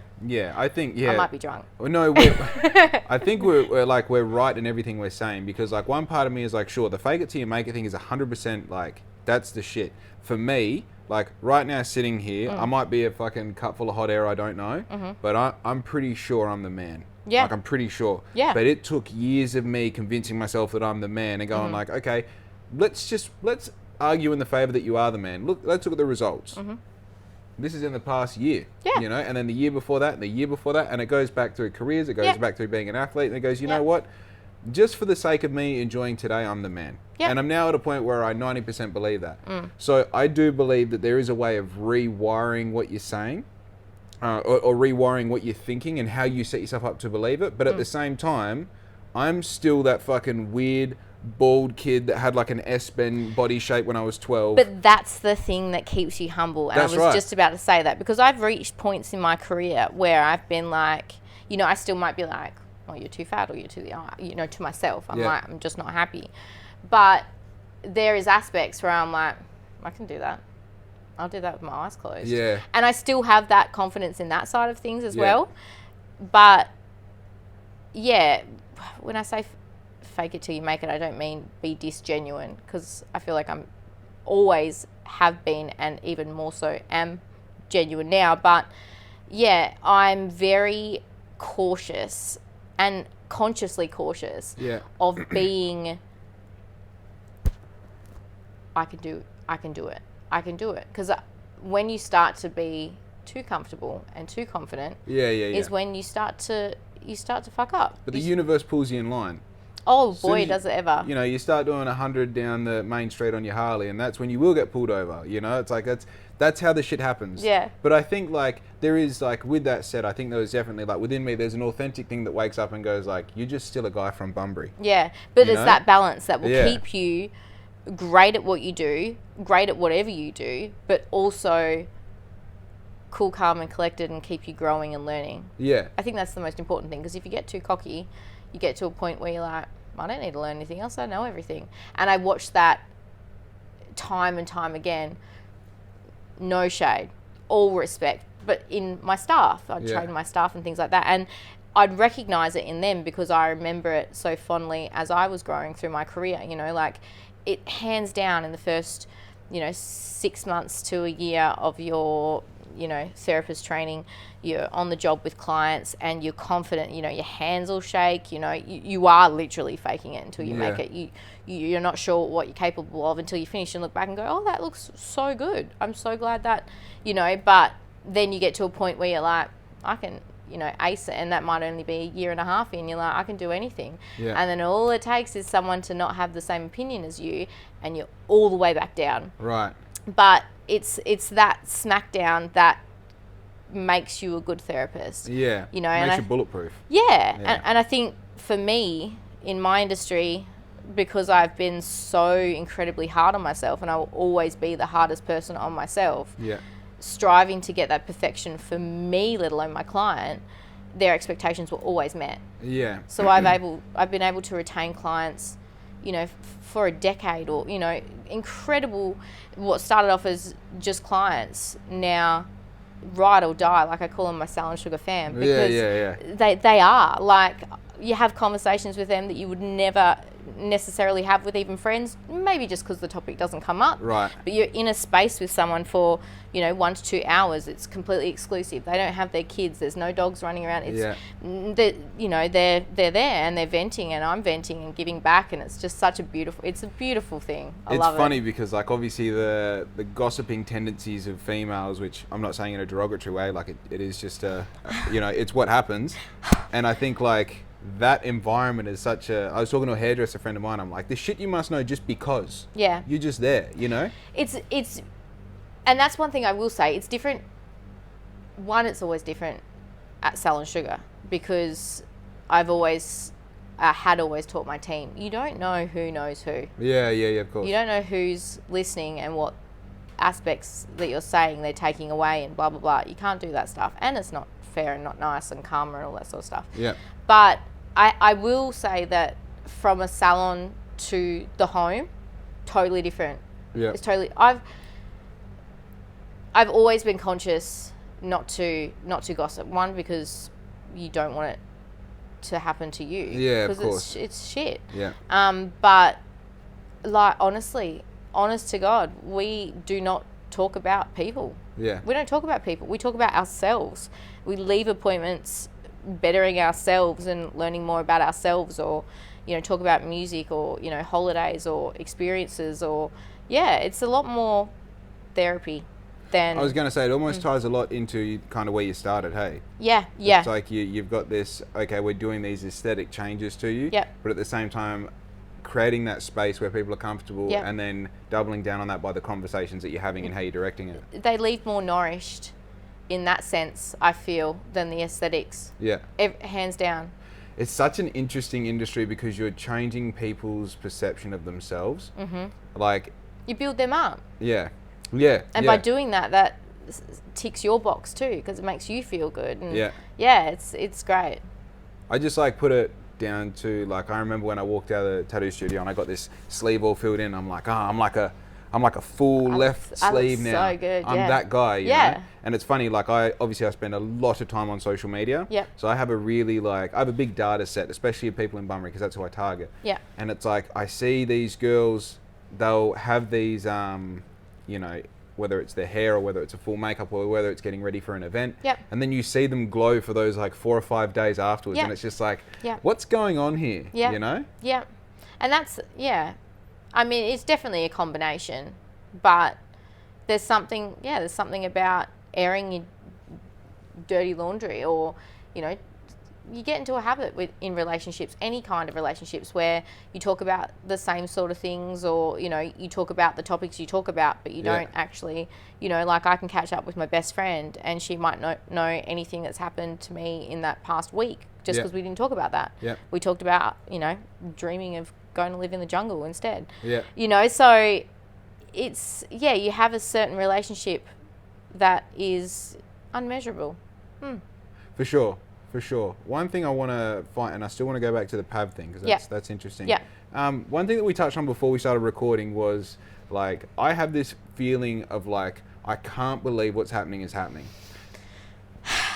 I think, I might be drunk. No, I think we're right in everything we're saying, because like one part of me is like, sure, the fake it till you make it thing is 100% like, that's the shit. For me, like right now sitting here, I might be a fucking cup full of hot air, I don't know, but I'm pretty sure I'm the man. Yeah. Like, I'm pretty sure. Yeah. But it took years of me convincing myself that I'm the man and going like, okay, let's argue in the favor that you are the man. Let's look at the results. This is in the past year, you know, and then the year before that, and the year before that, and it goes back through careers, it goes back through being an athlete, and it goes, you know what? Just for the sake of me enjoying today, I'm the man. Yeah. And I'm now at a point where I 90% believe that. So I do believe that there is a way of rewiring what you're saying. Or rewiring what you're thinking and how you set yourself up to believe it. But at the same time, I'm still that fucking weird, bald kid that had like an S-bend body shape when I was 12. But that's the thing that keeps you humble. And I was just about to say that, because I've reached points in my career where I've been like, you know, I still might be like, oh, you're too fat, or you're too, you know, to myself. I'm like, I'm just not happy. But there is aspects where I'm like, I can do that. I'll do that with my eyes closed. Yeah. And I still have that confidence in that side of things as well. But, yeah, when I say fake it till you make it, I don't mean be disgenuine, because I feel like I'm always have been, and even more so am genuine now. But, yeah, I'm very cautious and consciously cautious of being, I can do it. Because when you start to be too comfortable and too confident, is when you start to fuck up. But the universe pulls you in line. Oh boy, does it ever. You know, you start doing 100 down the main street on your Harley, and that's when you will get pulled over. You know, it's like that's how the shit happens. Yeah. But I think like there is like, with that said, I think there was definitely like within me, there's an authentic thing that wakes up and goes like, you're just still a guy from Bunbury. Yeah, but it's that balance that will keep you great at what you do, great at whatever you do, but also cool, calm and collected and keep you growing and learning. Yeah. I think that's the most important thing, because if you get too cocky, you get to a point where you're like, I don't need to learn anything else, I know everything. And I watched that time and time again. No shade, all respect, but in my staff, I'd train my staff and things like that, and I'd recognize it in them because I remember it so fondly as I was growing through my career. You know, like it hands down in the first, 6 months to a year of your, therapist training, you're on the job with clients and you're confident, your hands will shake, you are literally faking it until you make it. You're not sure what you're capable of until you finish and look back and go, oh, that looks so good. I'm so glad that, but then you get to a point where you're like, I can, ace it, and that might only be a year and a half in. You're like, I can do anything. Yeah. And then all it takes is someone to not have the same opinion as you, and you're all the way back down. Right. But it's that smackdown that makes you a good therapist. Yeah. Makes you bulletproof. Yeah. And I think for me, in my industry, because I've been so incredibly hard on myself, and I will always be the hardest person on myself. Yeah. Striving to get that perfection for me, let alone my client, their expectations were always met. Yeah. So I've been able to retain clients, for a decade, or incredible. What started off as just clients now, ride or die. Like I call them my Salon Sugar fam, because they are like, you have conversations with them that you would never necessarily have with even friends, maybe just because the topic doesn't come up. Right. But you're in a space with someone for 1 to 2 hours. It's completely exclusive. They don't have their kids. There's no dogs running around. It's they're there and they're venting, and I'm venting and giving back, and it's just such a beautiful thing. I love it. It's funny because like obviously the gossiping tendencies of females, which I'm not saying in a derogatory way, like it is just it's what happens, and I think like that environment is such a... I was talking to a hairdresser friend of mine. I'm like, this shit you must know just because. Yeah. You're just there, It's... And that's one thing I will say. It's different. One, it's always different at Salon Sugar, because I've always... had always taught my team, you don't know who knows who. Yeah, of course. You don't know who's listening and what aspects that you're saying they're taking away and blah, blah, blah. You can't do that stuff. And it's not fair and not nice and karma and all that sort of stuff. Yeah. But I will say that from a salon to the home, totally different. Yeah. It's totally... I've always been conscious not to gossip. One, because you don't want it to happen to you. Yeah, of course. Because it's shit. Yeah. But like honestly, honest to God, we do not talk about people. Yeah. We don't talk about people. We talk about ourselves. We leave appointments bettering ourselves and learning more about ourselves, or talk about music, or holidays or experiences, or it's a lot more therapy than... I was going to say, it almost ties a lot into kind of where you started, hey? Yeah. It's like you've got this, okay, we're doing these aesthetic changes to you, but at the same time creating that space where people are comfortable, and then doubling down on that by the conversations that you're having and how you're directing it. They leave more nourished in that sense, I feel, than the aesthetics. Yeah. Hands down. It's such an interesting industry because you're changing people's perception of themselves. Mm-hmm. Like... You build them up. Yeah. And by doing that, that ticks your box too, because it makes you feel good. And it's great. I just like put it down to, like, I remember when I walked out of the tattoo studio and I got this sleeve all filled in. I'm like, I'm like a full left sleeve now. So good. I'm that guy, you know? And it's funny, like I spend a lot of time on social media. Yeah. So I have a big data set, especially of people in Bunbury, because that's who I target. Yeah. And it's like, I see these girls, they'll have these, whether it's their hair or whether it's a full makeup or whether it's getting ready for an event. Yep. And then you see them glow for those like 4 or 5 days afterwards. Yep. And it's just like, what's going on here? Yep. Yeah. And that's, I mean, it's definitely a combination, but there's something about airing your dirty laundry, or, you get into a habit in relationships, any kind of relationships, where you talk about the same sort of things, or, you know, you talk about the topics you talk about, but you don't actually, you know, like I can catch up with my best friend and she might not know anything that's happened to me in that past week just because we didn't talk about that. Yeah. We talked about, you know, dreaming of going to live in the jungle instead. Yeah. You know, so it's, you have a certain relationship that is unmeasurable. For sure. For sure. One thing I want to find, and I still want to go back to the PAV thing, because that's interesting. Yeah. One thing that we touched on before we started recording was, like, I have this feeling of, like, I can't believe what's happening is happening.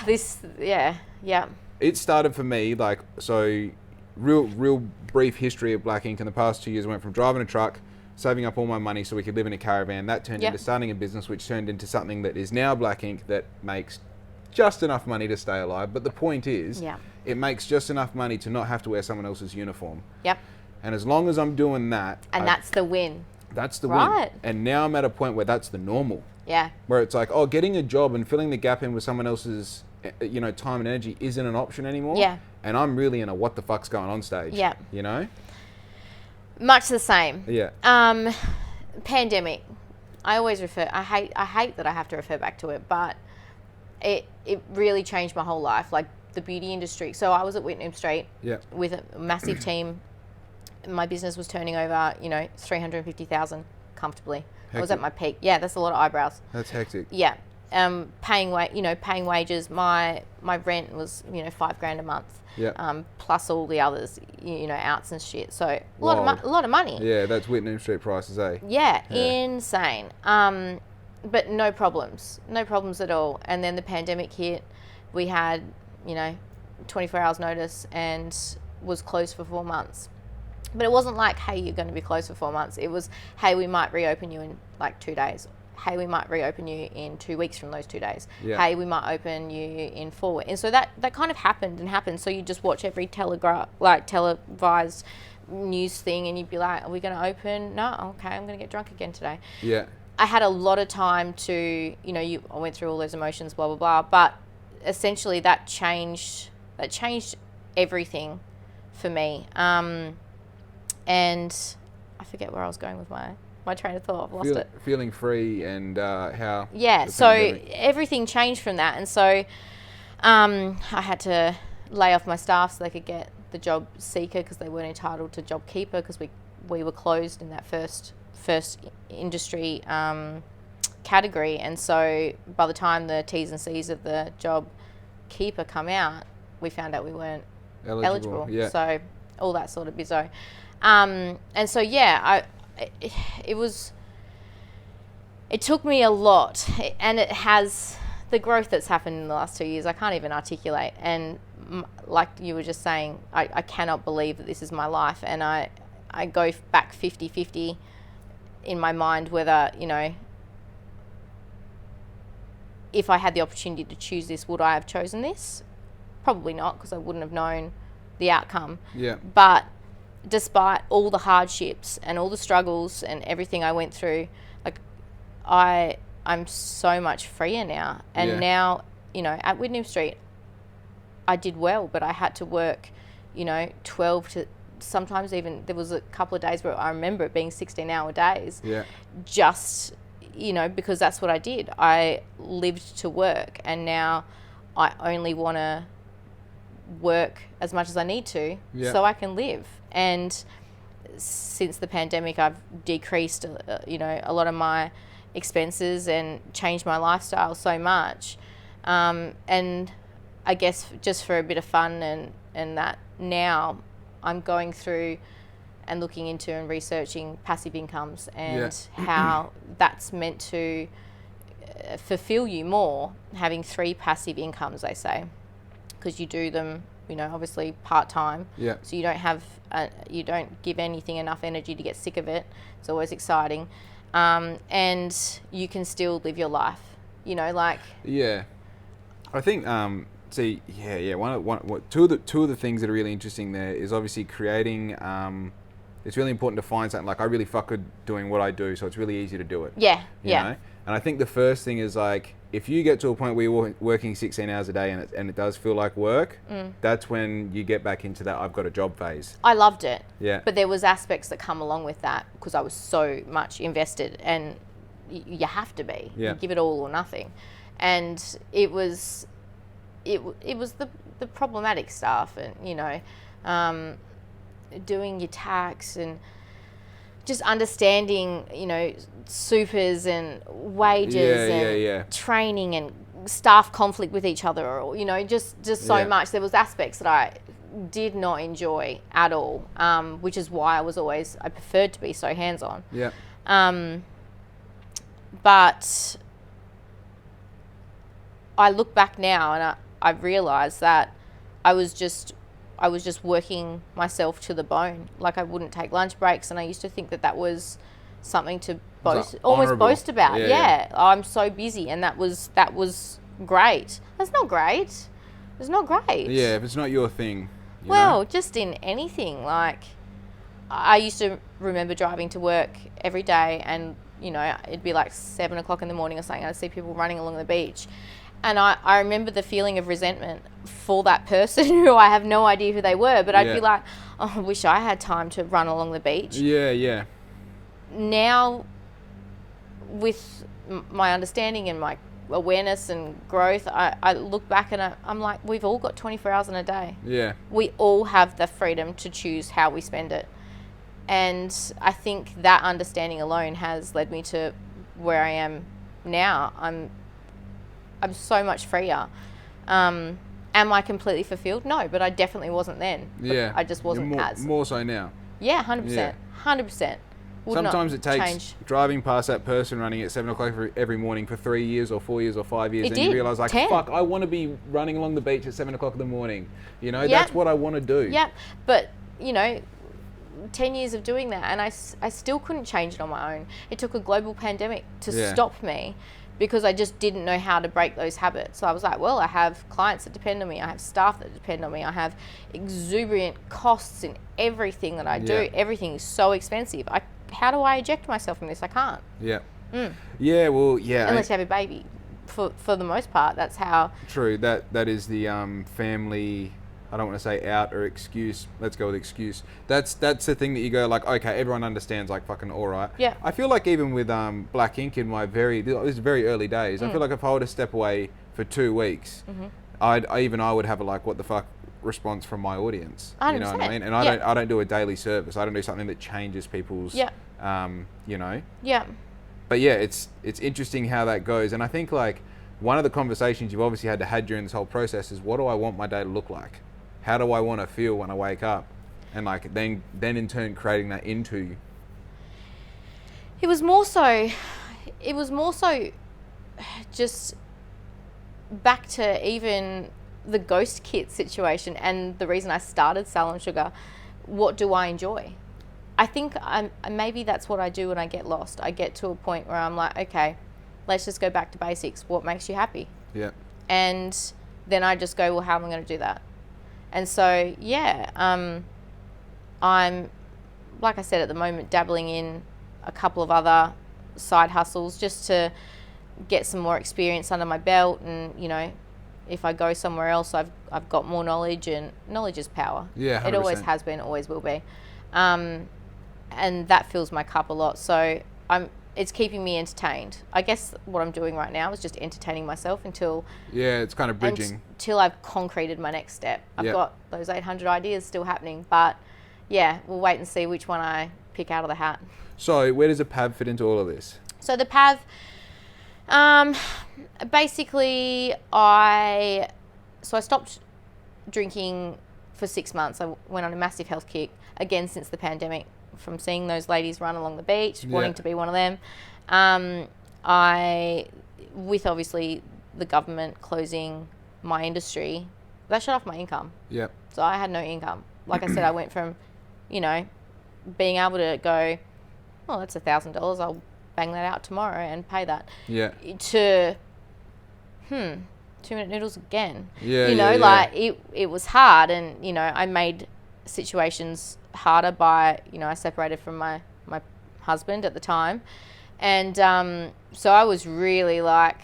It started for me, like, so real brief history of Black Ink. In the past 2 years, I went from driving a truck, saving up all my money so we could live in a caravan. That turned into starting a business, which turned into something that is now Black Ink, that makes just enough money to stay alive. But the point is, it makes just enough money to not have to wear someone else's uniform. Yep. And as long as I'm doing that... And that's the win. That's the win. And now I'm at a point where that's the normal. Yeah. Where it's like, oh, getting a job and filling the gap in with someone else's, you know, time and energy isn't an option anymore. Yeah. And I'm really in a what the fuck's going on stage. Yeah. You know? Much the same. Yeah. Pandemic. I hate that I have to refer back to it, but it really changed my whole life, like the beauty industry. So I was at Whitney Street with a massive team. My business was turning over, you know, 350,000 comfortably. Hectic. I was at my peak. Yeah, that's a lot of eyebrows. That's hectic. Yeah. Paying wages. My rent was, you know, $5,000 a month. Yeah. Plus all the others, you know, outs and shit. So a lot of money. Yeah, that's Whitney Street prices, eh? Yeah, insane. But no problems at all. And then the pandemic hit. We had, you know, 24 hours notice and was closed for 4 months. But it wasn't like, hey, you're going to be closed for 4 months. It was, hey, we might reopen you in like 2 days. Hey, we might reopen you in 2 weeks from those 2 days. Yeah. Hey, we might open you in 4 weeks. And so that kind of happened. So you just watch every televised news thing and you'd be like, are we going to open? No, okay, I'm going to get drunk again today. Yeah. I had a lot of time to, you know, I went through all those emotions, blah, blah, blah. But essentially that changed everything for me. And I forget where I was going with my train of thought. I've lost it. Feeling free and how... Yeah, so everything changed from that. And so I had to lay off my staff so they could get the job seeker because they weren't entitled to job keeper because we were closed in that first industry category. And so by the time the T's and C's of the job keeper come out, we found out we weren't eligible. Yeah. So all that sort of bizzo. And so, yeah, it took me a lot, and it has the growth that's happened in the last 2 years. I can't even articulate. And like you were just saying, I cannot believe that this is my life. And I go back 50-50 in my mind whether, you know, if I had the opportunity to choose this, would I have chosen this? Probably not, because I wouldn't have known the outcome. Yeah. But despite all the hardships and all the struggles and everything I went through, like I'm so much freer now. And now, you know, at Whitney Street, I did well, but I had to work, you know, 12 to sometimes even there was a couple of days where I remember it being 16-hour days. Yeah. Just, you know, because that's what I did. I lived to work, and now I only want to work as much as I need to so I can live. And since the pandemic, I've decreased, you know, a lot of my expenses and changed my lifestyle so much. And I guess just for a bit of fun and that, now I'm going through and looking into and researching passive incomes and how that's meant to fulfill you more, having 3 passive incomes, they say, because you do them, you know, obviously part-time. Yeah. So you don't have, you don't give anything enough energy to get sick of it. It's always exciting. And you can still live your life, you know, like. Yeah. I think, two of the things that are really interesting there is obviously creating, it's really important to find something, like I really fuck with doing what I do, so it's really easy to do it. Yeah. You know? And I think the first thing is like, if you get to a point where you're working 16 hours a day and it does feel like work, that's when you get back into that I've got a job phase. I loved it. Yeah. But there was aspects that come along with that because I was so much invested, and you have to be. Yeah. You give it all or nothing. And it was the problematic stuff, and, you know, doing your tax and just understanding, you know, supers and wages and training and staff conflict with each other, or, you know, just so much. There was aspects that I did not enjoy at all, which is why I preferred to be so hands-on. Yeah. But I look back now and I've realised that I was just working myself to the bone. Like, I wouldn't take lunch breaks, and I used to think that was something to almost boast about. Yeah. I'm so busy, and that was great. That's not great. It's not great. Yeah, if it's not your thing. Well, just in anything. Like, I used to remember driving to work every day, and, you know, it'd be like 7 o'clock in the morning or something. I'd see people running along the beach. And I remember the feeling of resentment for that person who I have no idea who they were. But I'd be like, oh, I wish I had time to run along the beach. Yeah. Now, with my understanding and my awareness and growth, I look back and I'm like, we've all got 24 hours in a day. Yeah. We all have the freedom to choose how we spend it. And I think that understanding alone has led me to where I am now. I'm so much freer. Am I completely fulfilled? No, but I definitely wasn't then. Yeah. I just wasn't more so now. Yeah, 100%. Yeah. 100%. Sometimes it takes driving past that person running at 7 o'clock every morning for 3 years or 4 years or 5 years, and you realise, like, 10. Fuck, I want to be running along the beach at 7 o'clock in the morning. You know, that's what I want to do. Yeah, but, you know, 10 years of doing that, and I still couldn't change it on my own. It took a global pandemic to stop me, because I just didn't know how to break those habits. So I was like, well, I have clients that depend on me. I have staff that depend on me. I have exuberant costs in everything that I do. Everything is so expensive. How do I eject myself from this? I can't. Yeah. Yeah, well, yeah. Unless you have a baby. For the most part, that's how. True. That is the family, I don't want to say out or excuse. Let's go with excuse. That's the thing that you go, like, okay, everyone understands, like, fucking all right. Yeah. I feel like even with BLXCK INK in my very early days, I feel like if I were to step away for 2 weeks, I would have a, like, what the fuck response from my audience. 100%. You know what I mean? And I don't do a daily service. I don't do something that changes people's you know. Yeah. But yeah, it's interesting how that goes. And I think, like, one of the conversations you've obviously had during this whole process is, what do I want my day to look like? How do I want to feel when I wake up? And, like, then in turn creating that into. It was more so just back to even the ghost kit situation and the reason I started Salon Sugar. What do I enjoy? I think maybe that's what I do when I get lost. I get to a point where I'm like, okay, let's just go back to basics. What makes you happy? Yeah. And then I just go, well, how am I going to do that? And so, yeah, I'm, like I said, at the moment, dabbling in a couple of other side hustles just to get some more experience under my belt. And, you know, if I go somewhere else, I've got more knowledge, and knowledge is power. Yeah, 100%. It always has been, always will be. And that fills my cup a lot. So it's keeping me entertained. I guess what I'm doing right now is just entertaining myself until... Yeah, it's kind of bridging. Until I've concreted my next step. I've got those 800 ideas still happening, but yeah, we'll wait and see which one I pick out of the hat. So where does a PAV fit into all of this? So the PAV, basically I stopped drinking for 6 months. I went on a massive health kick, again, since the pandemic, from seeing those ladies run along the beach, wanting to be one of them. With obviously the government closing my industry, that shut off my income. Yeah. So I had no income. Like I said, I went from, you know, being able to go, oh, that's $1,000. I'll bang that out tomorrow and pay that. Yeah. To, 2-minute noodles again. Yeah. You know, like it was hard, and, you know, I made situations harder by, you know, I separated from my husband at the time, and so I was really like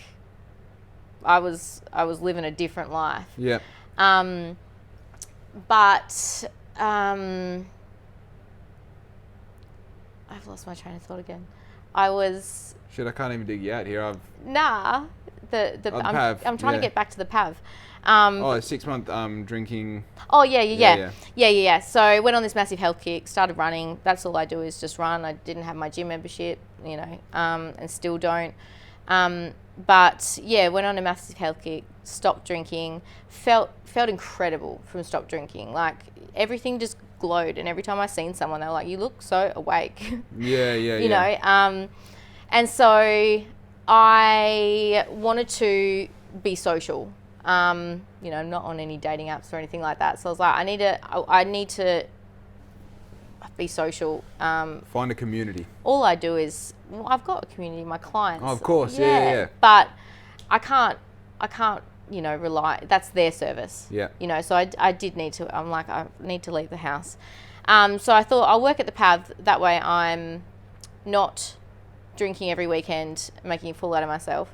I was living a different life. Yeah. But I've lost my train of thought again. I was... Shit, I can't even dig you out here. Nah. I'm trying to get back to the PAV. 6 month drinking. Oh, yeah. So I went on this massive health kick, started running. That's all I do is just run. I didn't have my gym membership, and still don't. But yeah, went on a massive health kick, stopped drinking, felt incredible from stop drinking. Like everything just glowed, and every time I seen someone, they were like, "You look so awake." You know. And so I wanted to be social. Not on any dating apps or anything like that. So I was like, I need to be social. Find a community. All I do is, I've got a community, my clients. Oh, of course, yeah. But I can't, rely, that's their service. Yeah. So I did need to, I need to leave the house. So I thought I'll work at the PAV, that way I'm not drinking every weekend, making a fool out of myself.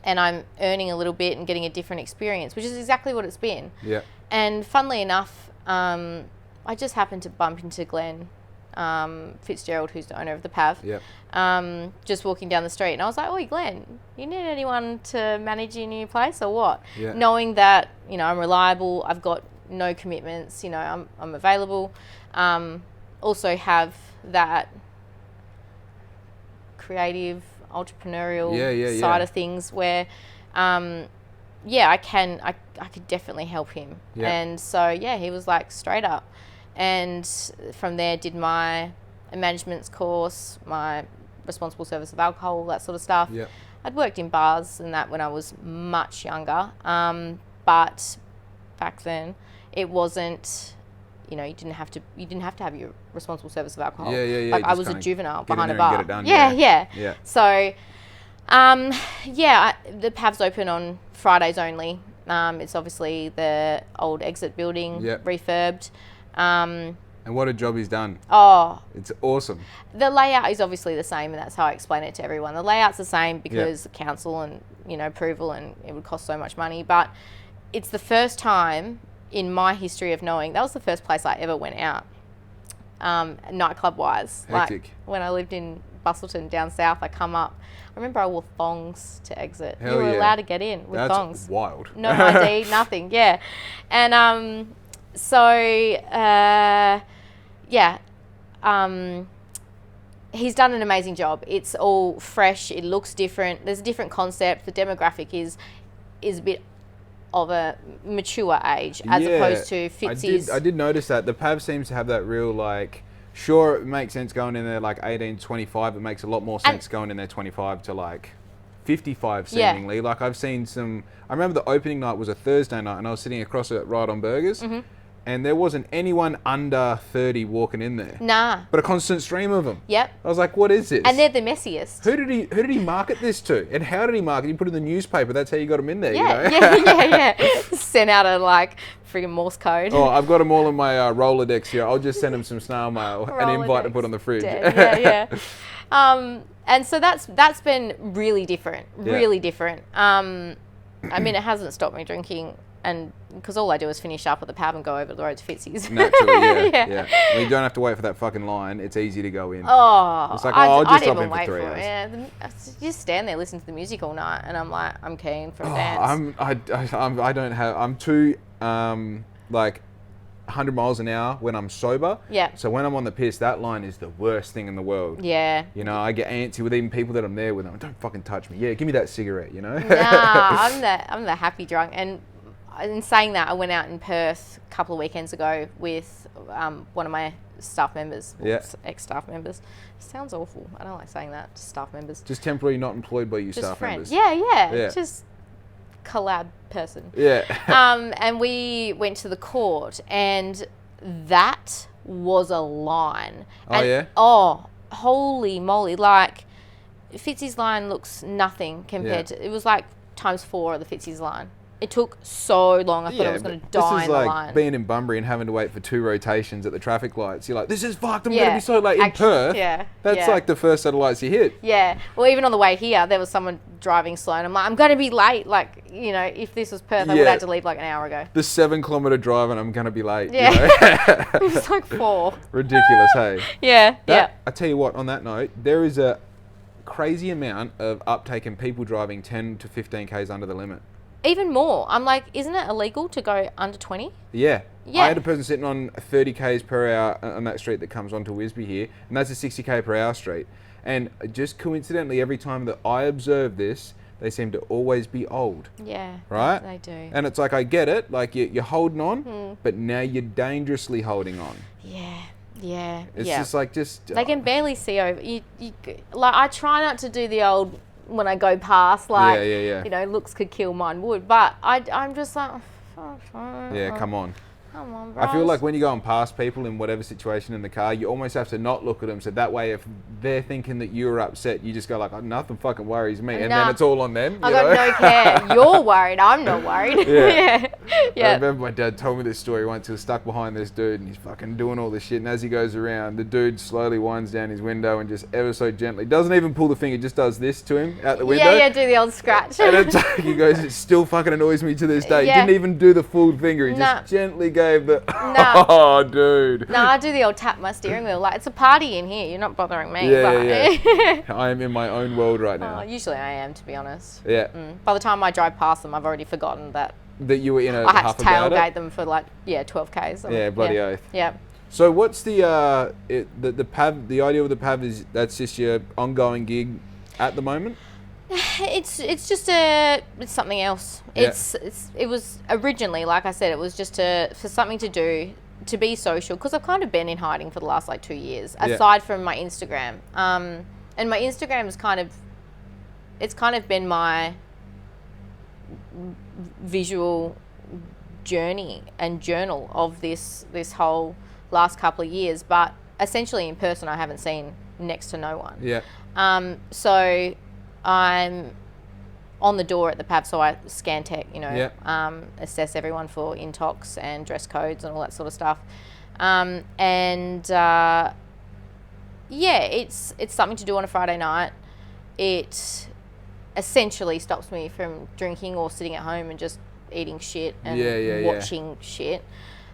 And I'm earning a little bit and getting a different experience, which is exactly what it's been. Yeah. And funnily enough, I just happened to bump into Glenn Fitzgerald, who's the owner of the PAV, just walking down the street. And I was like, "Oi, Glenn, you need anyone to manage your new place or what?" Yeah. Knowing that, I'm reliable, I've got no commitments, I'm available. Also have that creative, entrepreneurial side of things where I could definitely help him. And so he was like, straight up. And from there did my management's course, my responsible service of alcohol, that sort of stuff. I'd worked in bars and that when I was much younger, but back then it wasn't, you didn't have to have your responsible service of alcohol. Like I was a juvenile behind a bar. Get it done. Yeah. So the PAV's open on Fridays only. It's obviously the old exit building, refurbed. And what a job he's done. Oh. It's awesome. The layout is obviously the same, and that's how I explain it to everyone. The layout's the same because council and, approval, and it would cost so much money. But it's the first time in my history of knowing, that was the first place I ever went out, nightclub-wise. Hectic. Like when I lived in Bustleton down south, I come up. I remember I wore thongs to exit. Hell you were allowed to get in with thongs. That's wild. No ID, nothing. Yeah. And he's done an amazing job. It's all fresh. It looks different. There's a different concept. The demographic is a bit of a mature age as opposed to Fitzy's. I did notice that. The PAV seems to have that real, like, sure, it makes sense going in there like 18 to 25. It makes a lot more sense going in there 25 to like 55 seemingly. Like I've seen some, I remember the opening night was a Thursday night and I was sitting across it right on Burgers. And there wasn't anyone under 30 walking in there. Nah. But a constant stream of them. Yep. I was like, what is this? And they're the messiest. Who did he market this to? And how did he market? He put it in the newspaper. That's how you got them in there. Yeah. Sent out a friggin' Morse code. Oh, I've got them all in my Rolodex here. I'll just send them some snail mail, an invite to put on the fridge. Yeah. And so that's been really different. Really different. I mean, it hasn't stopped me drinking. And because all I do is finish up at the pub and go over the road to Fitzy's. Naturally, yeah. Well, you don't have to wait for that fucking line. It's easy to go in. Oh, it's like, I'll just stop in for 3 hours. Yeah, just stand there, listen to the music all night, and I'm like, I'm keen for a dance. I'm too like 100 miles an hour when I'm sober. Yeah. So when I'm on the piss, that line is the worst thing in the world. Yeah. I get antsy with even people that I'm there with. I'm like, don't fucking touch me. Yeah, give me that cigarette. Nah, I'm the happy drunk. And in saying that, I went out in Perth a couple of weekends ago with one of my staff members, ex-staff members. It sounds awful. I don't like saying that to staff members. Just temporarily not employed by you just staff friends. members. Yeah. Just collab person. Yeah. And we went to the court, and that was a line. Oh, holy moly! Like Fitzy's line looks nothing compared to. It was like ×4 of the Fitzy's line. It took so long. I thought I was going to die in the line. This is like being in Bunbury and having to wait for 2 rotations at the traffic lights. You're like, this is fucked. I'm going to be so late in Perth. That's like the first set of lights you hit. Yeah. Well, even on the way here, there was someone driving slow, and I'm like, I'm going to be late. Like, you know, if this was Perth, I would have had to leave like an hour ago. The 7-kilometre drive, and I'm going to be late. Yeah. You know? It was like 4. Ridiculous, hey? Yeah. I tell you what, on that note, there is a crazy amount of uptake in people driving 10 to 15 Ks under the limit. Even more. I'm like, isn't it illegal to go under 20? Yeah. I had a person sitting on 30 Ks per hour on that street that comes onto Wisby here, and that's a 60 K per hour street. And just coincidentally, every time that I observe this, they seem to always be old. Yeah. Right? They do. And it's like, I get it, like you're holding on, but now you're dangerously holding on. Yeah. It's just like, they can barely see over. You like, I try not to do the old, when I go past, like, you know, looks could kill, mine would. But I'm just like, yeah, come on. Come on, bro. I feel like when you're going past people in whatever situation in the car, you almost have to not look at them. So that way, if they're thinking that you're upset, you just go like, oh, nothing fucking worries me. And then it's all on them. I got no care. You're worried. I'm not worried. Yeah. I remember my dad told me this story once. He was stuck behind this dude and he's fucking doing all this shit. And as he goes around, the dude slowly winds down his window and just ever so gently, doesn't even pull the finger, just does this to him out the window. Yeah, do the old scratch. And it's like, he goes, it still fucking annoys me to this day. He didn't even do the full finger. He just gently gave the... Oh, dude. No, I do the old tap my steering wheel. Like, it's a party in here. You're not bothering me. Yeah. I am in my own world right now. Usually I am, to be honest. Yeah. By the time I drive past them, I've already forgotten that you were in a I had huff to about tailgate them for like 12 Ks. Yeah, bloody oath. Yeah. So what's the PAV? The idea of the PAV is that's just your ongoing gig at the moment. It's just something else. Yeah. It was originally, like I said, it was just for something to do, to be social, because I've kind of been in hiding for the last like 2 years, aside from my Instagram. And my Instagram is it's kind of been my visual journey and journal of this whole last couple of years. But essentially in person, I haven't seen next to no one. Yeah. So I'm on the door at the PAV, so I scan tech, you know, assess everyone for intox and dress codes and all that sort of stuff. It's something to do on a Friday night. It essentially stops me from drinking or sitting at home and just eating shit and watching shit.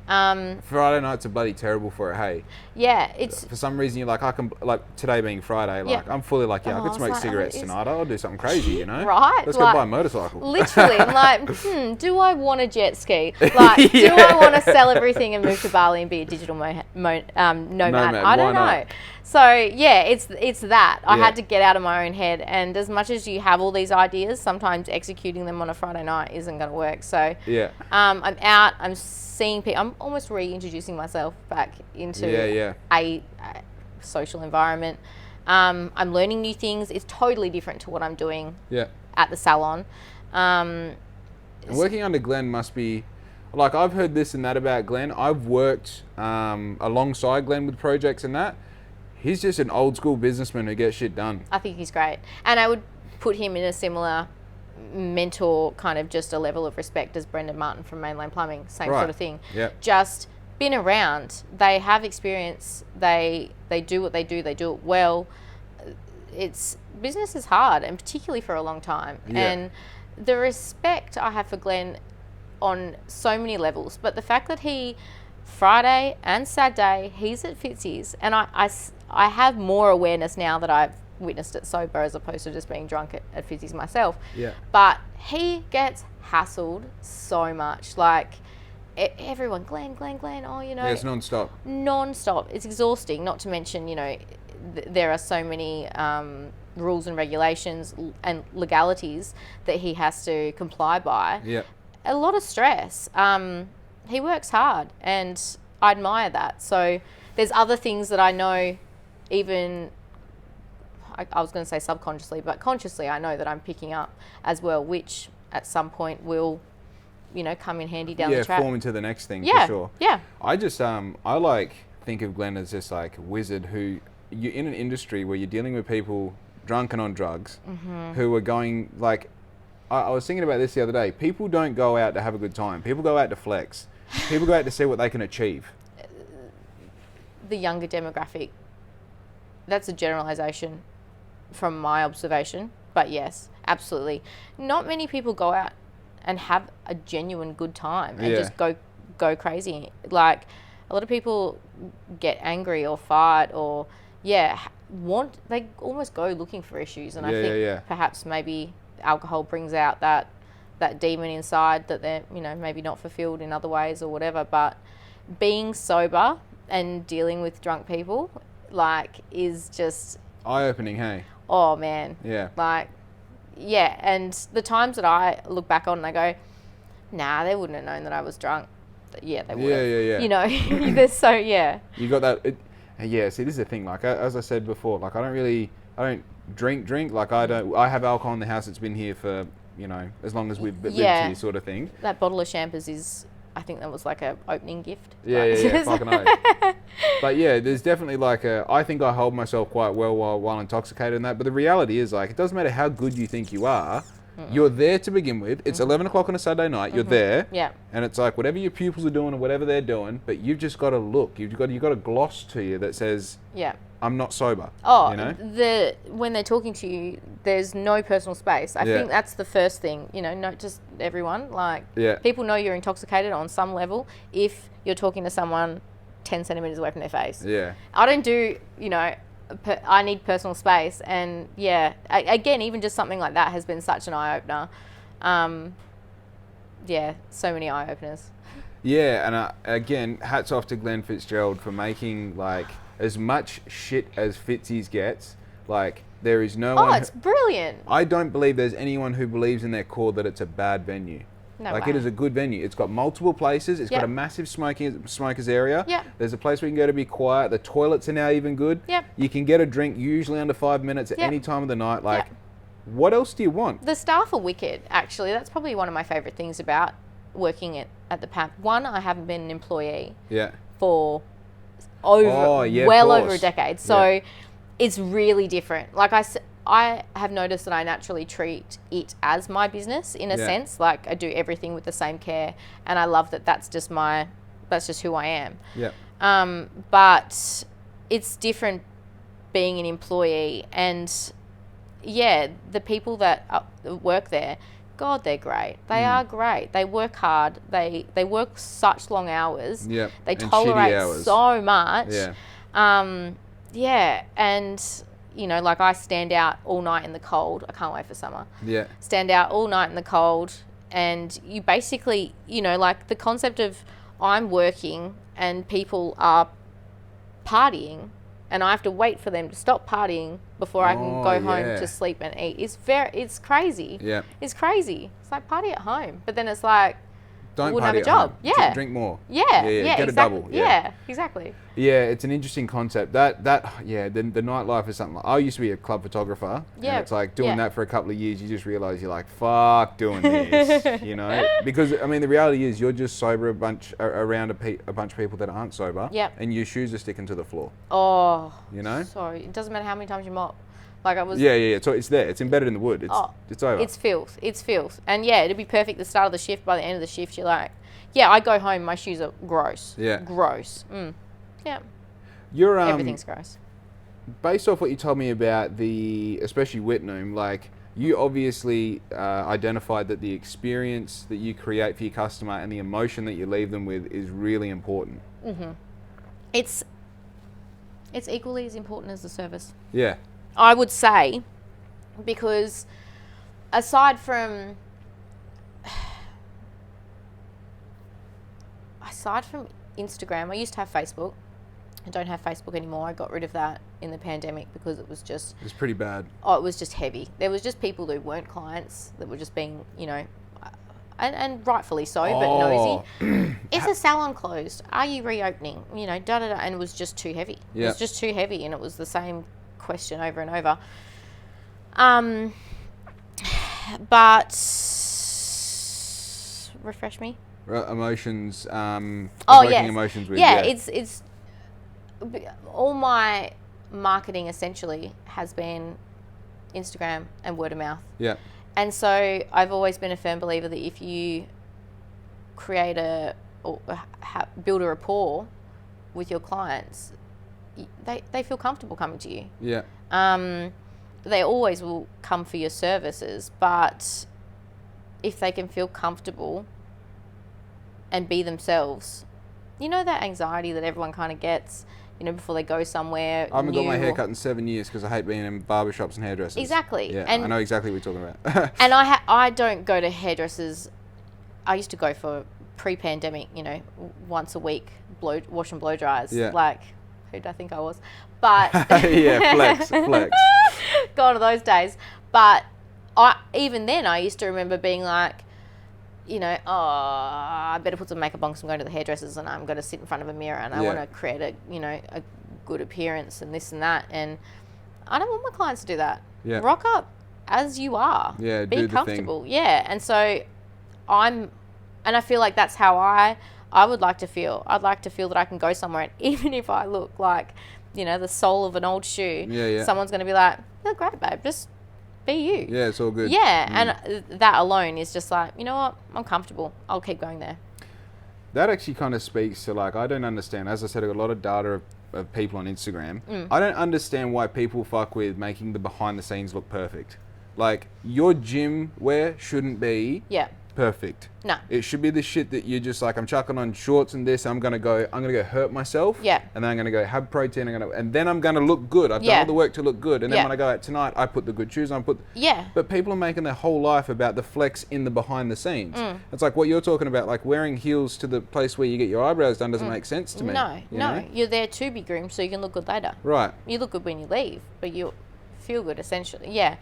Friday nights are bloody terrible for it, hey? Yeah, it's... For some reason, you're like, I can... Like, today being Friday, like, I'm fully like, I could smoke cigarettes tonight. I'll do something crazy, you know? Right? Let's go buy a motorcycle. Literally. I'm like, do I want to jet ski? Like, do I want to sell everything and move to Bali and be a digital nomad? I don't know. So, yeah, it's that. I had to get out of my own head. And as much as you have all these ideas, sometimes executing them on a Friday night isn't going to work. So, I'm out. I'm seeing people. I'm almost reintroducing myself back into a social environment. I'm learning new things. It's totally different to what I'm doing at the salon. Working under Glenn must be... Like, I've heard this and that about Glenn. I've worked alongside Glenn with projects and that. He's just an old school businessman who gets shit done. I think he's great. And I would put him in a similar mentor, kind of just a level of respect as Brendan Martin from Mainland Plumbing. Same sort of thing. Yep. Just been around. They have experience. They do what they do it well. Business is hard, and particularly for a long time. Yeah. And the respect I have for Glenn on so many levels, but the fact that Friday and Saturday, he's at Fitzy's, and I have more awareness now that I've witnessed it sober as opposed to just being drunk at Fitzy's myself. Yeah. But he gets hassled so much. Like, everyone, Glenn, oh, you know. Yeah, it's non-stop. Non-stop. It's exhausting, not to mention, you know, there are so many rules and regulations and legalities that he has to comply by. Yeah. A lot of stress. He works hard, and I admire that. So there's other things that I know, even, I was going to say subconsciously, but consciously I know that I'm picking up as well, which at some point will, you know, come in handy down the track. Form into the next thing, for sure. Yeah. I just, I think of Glenn as this like wizard who, you're in an industry where you're dealing with people drunk and on drugs, who are going, like, I was thinking about this the other day. People don't go out to have a good time. People go out to flex. People go out to see what they can achieve. The younger demographic. That's a generalization from my observation. But yes, absolutely. Not many people go out and have a genuine good time and just go crazy. Like, a lot of people get angry or fight or, they almost go looking for issues. And I think perhaps maybe alcohol brings out that demon inside that they're, maybe not fulfilled in other ways or whatever. But being sober and dealing with drunk people, is just... eye-opening, hey? Oh, man. Yeah. And the times that I look back on and I go, nah, they wouldn't have known that I was drunk. Yeah, they would have. Yeah. They're so, You got that... see, this is the thing. As I said before, I don't drink. I have alcohol in the house that's been here for, as long as we've lived here, sort of thing. That bottle of champers is... I think that was an opening gift. Yeah, fucking oath. But there's definitely I think I hold myself quite well while intoxicated and that. But the reality is it doesn't matter how good you think you are. You're there to begin with. It's 11 o'clock on a Saturday night. You're there. Yeah. And it's whatever your pupils are doing or whatever they're doing, but you've just got to look. You've got a gloss to you that says, I'm not sober. Oh, when they're talking to you, there's no personal space. I think that's the first thing, not just everyone. People know you're intoxicated on some level if you're talking to someone 10 centimeters away from their face. Yeah. I don't do, I need personal space. And again, even just something like that has been such an eye-opener. So many eye-openers. Yeah, and again, hats off to Glenn Fitzgerald for making, as much shit as Fitzy's gets. There is no one... Oh, it's brilliant. I don't believe there's anyone who believes in their core that it's a bad venue. No way. It is a good venue. It's got multiple places. It's got a massive smokers area. Yep. There's a place where you can go to be quiet. The toilets are now even good. Yep. You can get a drink usually under 5 minutes at any time of the night. What else do you want? The staff are wicked, actually. That's probably one of my favourite things about working at the PAP. One, I haven't been an employee for over a decade. So it's really different. I have noticed that I naturally treat it as my business in a sense. I do everything with the same care, and I love that. That's just who I am. Yeah. But it's different being an employee, and the people that work there, God, they're great. They are great. They work hard. They work such long hours. Yeah. They tolerate so much. Yeah. And I stand out all night in the cold. I can't wait for summer. Yeah. Stand out all night in the cold, and you basically, the concept of I'm working and people are partying, and I have to wait for them to stop partying before I can go home to sleep and eat. It's crazy. Yeah. It's crazy. It's party at home, but then it's don't wouldn't party have a job. Home. Yeah. Drink more. Yeah. Get a double. Yeah, exactly. Yeah, it's an interesting concept. The nightlife is something. I used to be a club photographer. Yeah. And it's doing that for a couple of years, you just realize you're fuck doing this, Because the reality is you're just sober around a bunch of people that aren't sober. Yeah. And your shoes are sticking to the floor. Oh. Sorry, it doesn't matter how many times you mop. So it's there. It's embedded in the wood. It's over. It's filth. And it'd be perfect at the start of the shift. By the end of the shift, you're I go home, my shoes are gross. Yeah. Gross. Yeah. Everything's gross. Based off what you told me about especially Whitnum, you obviously identified that the experience that you create for your customer and the emotion that you leave them with is really important. Mm-hmm. It's equally as important as the service. Yeah. I would say, because aside from Instagram, I used to have Facebook. I don't have Facebook anymore. I got rid of that in the pandemic because it was pretty bad. Oh, it was just heavy. There was just people who weren't clients that were just being, and rightfully so, but nosy. Is the salon closed? Are you reopening? And it was just too heavy. Yeah. It was just too heavy, and it was the same question over and over. But refresh me. Emotions. Emotions with. Yeah, it's all my marketing essentially has been Instagram and word of mouth. Yeah. And so I've always been a firm believer that if you create build a rapport with your clients, they feel comfortable coming to you. Yeah. They always will come for your services, but if they can feel comfortable and be themselves, you know, that anxiety that everyone kind of gets, you know, before they go somewhere. I haven't got my hair cut in 7 years because I hate being in barbershops and hairdressers. Exactly. Yeah, and I know exactly what you're talking about. And I don't go to hairdressers. I used to go for pre-pandemic, you know, once a week, wash and blow dries. Yeah. Like, who did I think I was? But yeah, flex. Gone are those days. But even then, I used to remember being like, you know, I better put some makeup on because I'm going to the hairdressers and I'm going to sit in front of a mirror and I want to create a good appearance and this and that. And I don't want my clients to do that. Yeah. Rock up as you are. Yeah, be do comfortable. The thing. Yeah. And so and I feel like that's how I would like to feel. I'd like to feel that I can go somewhere and even if I look like, you know, the sole of an old shoe, someone's going to be like, "Oh, great, babe, just be you." Yeah, it's all good. Yeah, and that alone is just like, you know what, I'm comfortable. I'll keep going there. That actually kind of speaks to, like, I don't understand. As I said, I got a lot of data of people on Instagram. I don't understand why people fuck with making the behind the scenes look perfect. Like, your gym wear shouldn't be perfect. No. It should be the shit that you're just like, I'm chucking on shorts and this, I'm gonna go hurt myself. Yeah. And then I'm gonna go have protein, and then I'm gonna look good. I've done all the work to look good. And then when I go out tonight, I put the good shoes on, but people are making their whole life about the flex in the behind the scenes. It's like what you're talking about, like wearing heels to the place where you get your eyebrows done doesn't make sense to me. No, you know? You're there to be groomed so you can look good later. Right. You look good when you leave, but you feel good essentially. Yeah.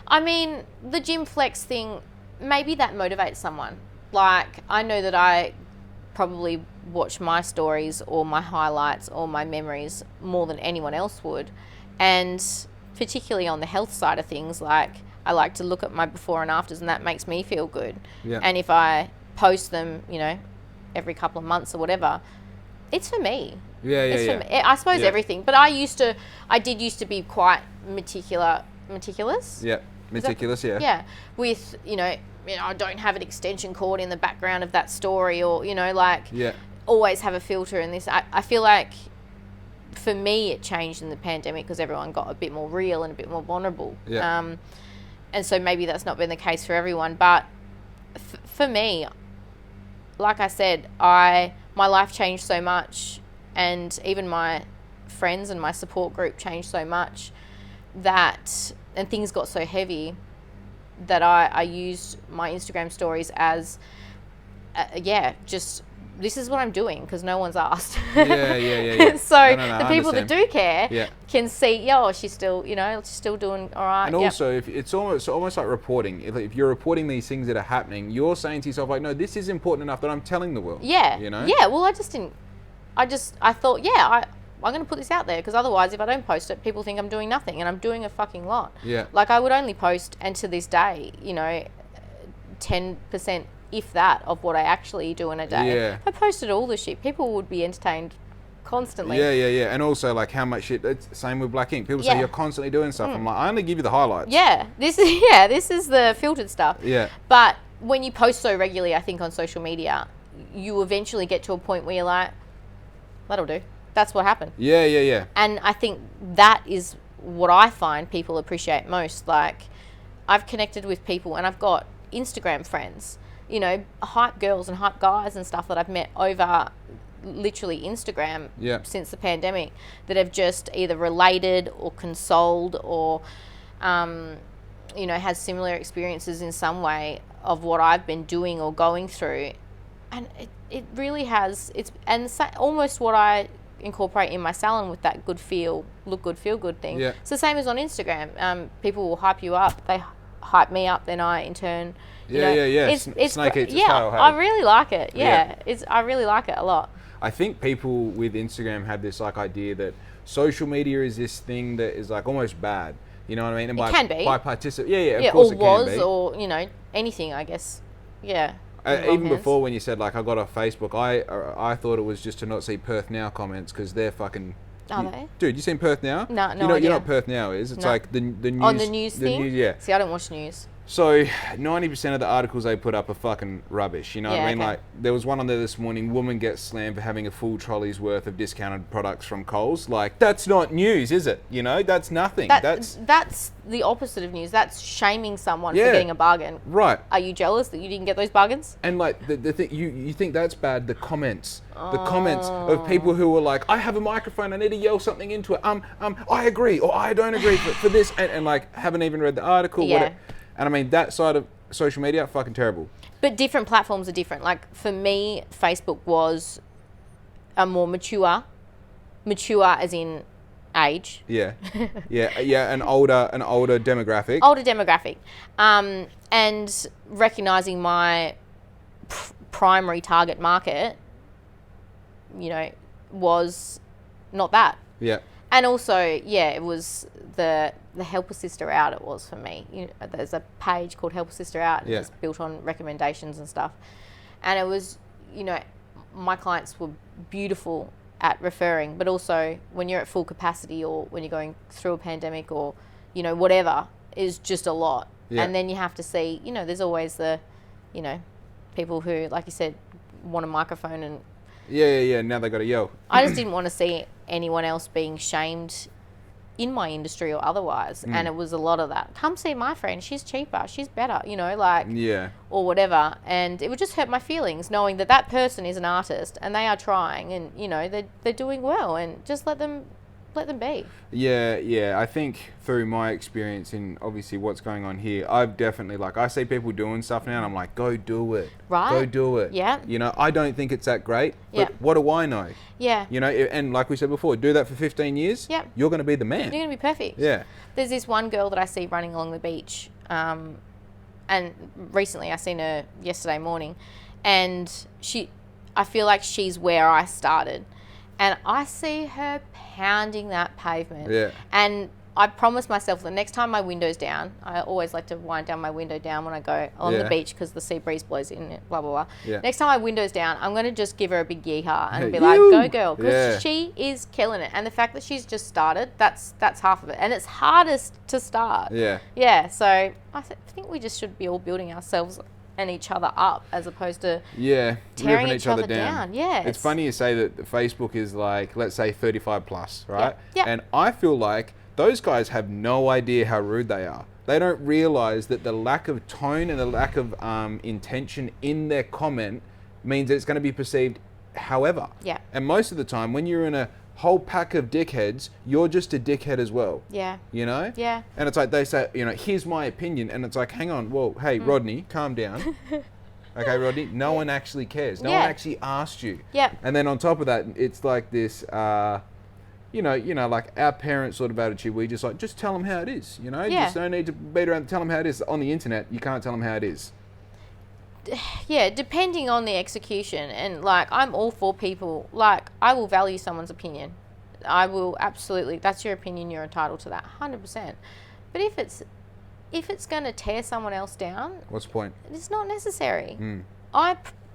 I mean, the gym flex thing, maybe that motivates someone. Like, I know that I probably watch my stories or my highlights or my memories more than anyone else would. And particularly on the health side of things, like, I like to look at my before and afters and that makes me feel good. Yeah. And if I post them, you know, every couple of months or whatever, it's for me. It's for me. I suppose everything. But I did used to be quite meticulous. Yeah. Meticulous, Yeah. With, you know, I don't have an extension cord in the background of that story or, you know, like always have a filter in this. I feel like for me it changed in the pandemic because everyone got a bit more real and a bit more vulnerable. Yeah. And so maybe that's not been the case for everyone. But for me, like I said, my life changed so much and even my friends and my support group changed so much and things got so heavy that I used my Instagram stories as, just this is what I'm doing because no one's asked. Yeah. So the people that do care can see, she's still, she's still doing all right. And also, if it's almost like reporting. If you're reporting these things that are happening, you're saying to yourself, like, no, this is important enough that I'm telling the world. Yeah. You know? Yeah. Well, I thought, I'm going to put this out there because otherwise if I don't post it, people think I'm doing nothing and I'm doing a fucking lot. Yeah. Like I would only post, and to this day, 10%, if that, of what I actually do in a day. Yeah. If I posted all the shit, people would be entertained constantly. Yeah. And also like how much shit, it's same with Black Ink. People say you're constantly doing stuff. I'm like, I only give you the highlights. Yeah. This is the filtered stuff. Yeah. But when you post so regularly, I think on social media, you eventually get to a point where you're like, that'll do. That's what happened. Yeah. And I think that is what I find people appreciate most. Like, I've connected with people and I've got Instagram friends, hype girls and hype guys and stuff that I've met over literally Instagram since the pandemic that have just either related or consoled or, has similar experiences in some way of what I've been doing or going through. And it really has, almost what I incorporate in my salon with that good feel, look good, feel good thing. Yeah. It's the same as on Instagram. People will hype you up. They hype me up, then I in turn. It's snake eats its tail. Hey? I really like it. I really like it a lot. I think people with Instagram have this like idea that social media is this thing that is like almost bad. You know what I mean? And it can be. By participate, of course or it was, can be. Or anything, I guess. Yeah. Even before when you said like I got off Facebook, I thought it was just to not see Perth Now comments because they're fucking. Are they? Dude, you seen Perth Now? No, you know what Perth Now is? It's like the news. Oh, the news thing? The news, yeah. See, I don't watch news. So 90% of the articles they put up are fucking rubbish. You know what I mean? Okay. Like there was one on there this morning. Woman gets slammed for having a full trolley's worth of discounted products from Coles. Like that's not news, is it? You know, that's nothing. That's the opposite of news. That's shaming someone for getting a bargain. Right. Are you jealous that you didn't get those bargains? And like the thing, you think that's bad? The comments of people who were like, I have a microphone, I need to yell something into it. I agree or I don't agree for this, and like haven't even read the article. Yeah. Whatever. And I mean, that side of social media, fucking terrible. But different platforms are different. Like for me, Facebook was a more mature as in age. Yeah, an older demographic. Older demographic, and recognizing my primary target market, you know, was not that. Yeah. And also, it was the Help a Sister Out. It was for me. You know, there's a page called Help a Sister Out. And it's built on recommendations and stuff. And it was, you know, my clients were beautiful at referring, but also when you're at full capacity or when you're going through a pandemic or, you know, whatever, is just a lot. Yeah. And then you have to see, you know, there's always the, you know, people who, like you said, want a microphone and... Yeah. Now they got to yell. I just didn't want to see anyone else being shamed in my industry or otherwise. And it was a lot of that. Come see my friend. She's cheaper. She's better, you know, like... Yeah. Or whatever. And it would just hurt my feelings knowing that that person is an artist and they are trying and, you know, they're doing well, and just let them be. Yeah. I think through my experience in obviously what's going on here, I've definitely, like, I see people doing stuff now and I'm like, go do it. Right. Go do it. Yeah. You know, I don't think it's that great, but what do I know? Yeah. You know, and like we said before, do that for 15 years, you're going to be the man. You're going to be perfect. Yeah. There's this one girl that I see running along the beach, and recently I seen her yesterday morning, and I feel like she's where I started. And I see her pounding that pavement. Yeah. And I promised myself the next time my window's down, I always like to wind down my window down when I go on the beach because the sea breeze blows in, blah, blah, blah. Yeah. Next time my window's down, I'm going to just give her a big yeehaw and be like, go girl, because she is killing it. And the fact that she's just started, that's half of it. And it's hardest to start. Yeah. Yeah, so I think we just should be all building ourselves and each other up as opposed to tearing each other down. Yeah. It's funny you say that Facebook is like, let's say 35 plus, right? Yeah. And I feel like those guys have no idea how rude they are. They don't realize that the lack of tone and the lack of intention in their comment means that it's going to be perceived however. Yeah. And most of the time when you're in a whole pack of dickheads, you're just a dickhead as well. Yeah. You know? Yeah. And it's like they say, you know, here's my opinion. And it's like, hang on, well, hey, Rodney, calm down. Okay, Rodney, no one actually cares. No one actually asked you. Yeah. And then on top of that, it's like this, you know, like our parents sort of attitude. We just like, just tell them how it is, you know? Yeah. Just no need to beat around, tell them how it is. On the internet, you can't tell them how it is. Yeah, depending on the execution. And like, I'm all for people, like, I will value someone's opinion. I will absolutely, that's your opinion, you're entitled to that 100%. But if it's going to tear someone else down, what's the point? It's not necessary.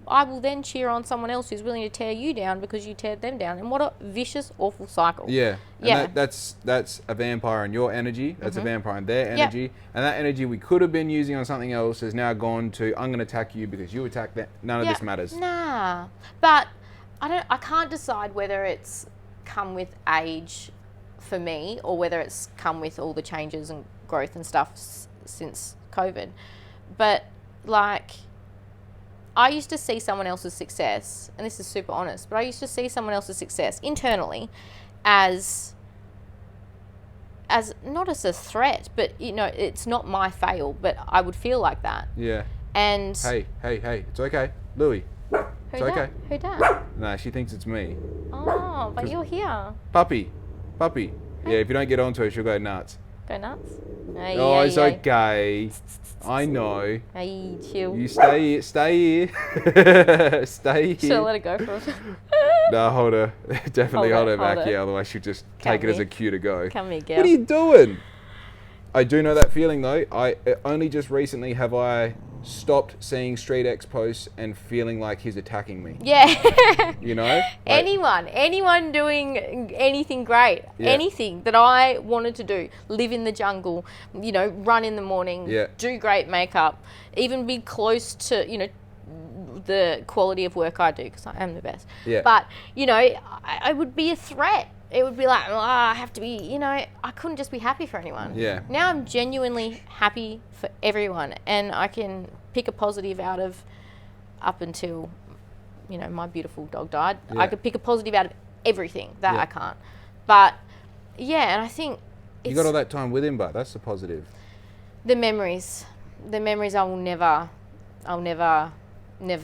I will then cheer on someone else who's willing to tear you down because you teared them down. And what a vicious, awful cycle. Yeah. And that's a vampire in your energy. That's a vampire in their energy. Yep. And that energy we could have been using on something else has now gone to, I'm going to attack you because you attacked them. None of this matters. Nah. But I can't decide whether it's come with age for me or whether it's come with all the changes and growth and stuff since COVID. But like, I used to see someone else's success, and this is super honest, but I used to see someone else's success internally as not as a threat, but you know, it's not my fail, but I would feel like that. Yeah. And hey, it's okay, Louie. It's okay. Who dat? No, she thinks it's me. Oh, but you're here. Puppy. Hey. Yeah, if you don't get onto her, she'll go nuts. Go nuts? It's okay. I know. Hey, chill. You stay here. Stay here. Should I let her go for a bit? No, hold her. Definitely hold her back. Yeah, otherwise she'll just take it as a cue to go. Come here, girl. What are you doing? I do know that feeling though. Only just recently have I stopped seeing Street X posts and feeling like he's attacking me. Yeah. You know? Like, anyone doing anything great, anything that I wanted to do, live in the jungle, you know, run in the morning, do great makeup, even be close to, you know, the quality of work I do, because I am the best. Yeah. But, you know, I would be a threat. It would be like, oh, I have to be, you know, I couldn't just be happy for anyone. Yeah. Now I'm genuinely happy for everyone, and I can pick a positive out of, up until, you know, my beautiful dog died. Yeah. I could pick a positive out of everything. That I can't. But, yeah, and I think you got all that time with him, but that's the positive. The memories I will never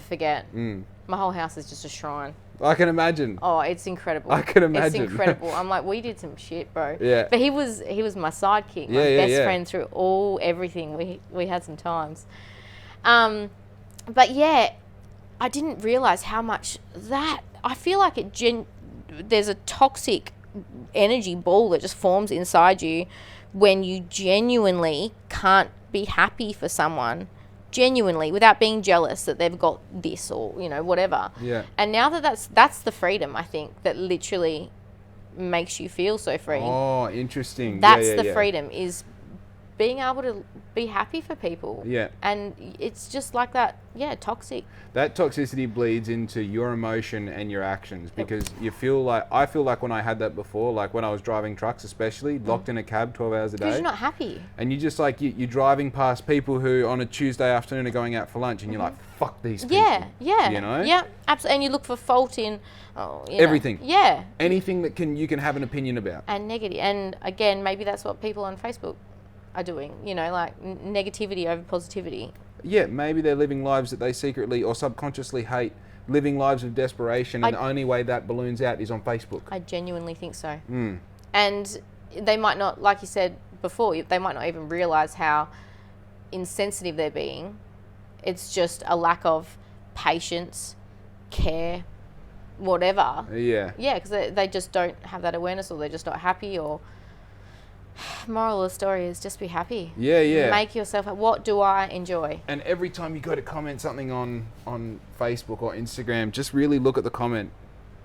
forget. My whole house is just a shrine. I can imagine. Oh, it's incredible. I can imagine. It's incredible. I'm like, we did some shit, bro. Yeah. But he was my sidekick, my best friend through everything. We had some times. But yeah, I didn't realize how much that, I feel like there's a toxic energy ball that just forms inside you when you genuinely can't be happy for someone. Genuinely, without being jealous that they've got this or, you know, whatever. Yeah. And now that's the freedom, I think, that literally makes you feel so free. Oh, interesting. That's the freedom, is being able to be happy for people. Yeah. And it's just like that, toxic. That toxicity bleeds into your emotion and your actions, because I feel like when I had that before, like when I was driving trucks especially, locked in a cab 12 hours a day. Because you're not happy. And you just like, you're driving past people who on a Tuesday afternoon are going out for lunch, and you're like, fuck these people. Yeah. You know? Yeah, absolutely. And you look for fault in everything. Yeah. Anything that you can have an opinion about. And negative. And again, maybe that's what people on Facebook are doing, you know, like negativity over positivity. Yeah, maybe they're living lives that they secretly or subconsciously hate, living lives of desperation, and the only way that balloons out is on Facebook. I genuinely think so. And they might not, like you said before, they might not even realise how insensitive they're being. It's just a lack of patience, care, whatever. Yeah. Yeah, because they just don't have that awareness, or they're just not happy, or... Moral of the story is just be happy. Yeah. Make yourself, what do I enjoy? And every time you go to comment something on Facebook or Instagram, just really look at the comment.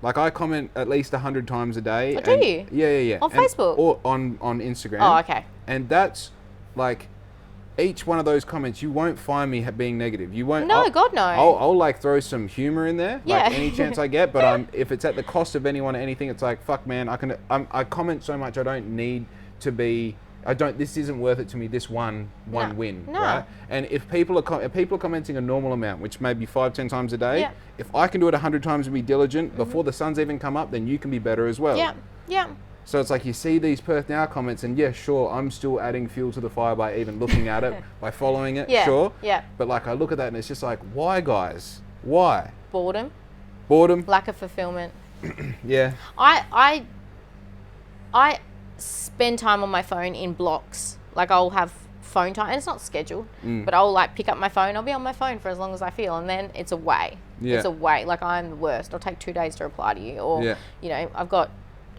Like, I comment at least 100 times a day. Oh, do you? Yeah. On Facebook? Or on Instagram. Oh, okay. And that's like, each one of those comments, you won't find me being negative. You won't. No, God no. I'll like throw some humor in there, like any chance I get. But if it's at the cost of anyone or anything, it's like, fuck, man. I comment so much. I don't need to be. This isn't worth it to me. This one win, right? And if people are commenting a normal amount, which may be 5-10 times a day, if I can do it 100 times and be diligent before the sun's even come up, then you can be better as well. Yeah. So it's like, you see these Perth Now comments, and sure, I'm still adding fuel to the fire by even looking at it, by following it, sure. Yeah. But like, I look at that and it's just like, why, guys? Why? Boredom. Lack of fulfillment. Yeah. I spend time on my phone in blocks. Like, I'll have phone time, and it's not scheduled, but I'll like pick up my phone. I'll be on my phone for as long as I feel, and then it's away. It's away. Like, I'm the worst. I'll take 2 days to reply to you, or you know, I've got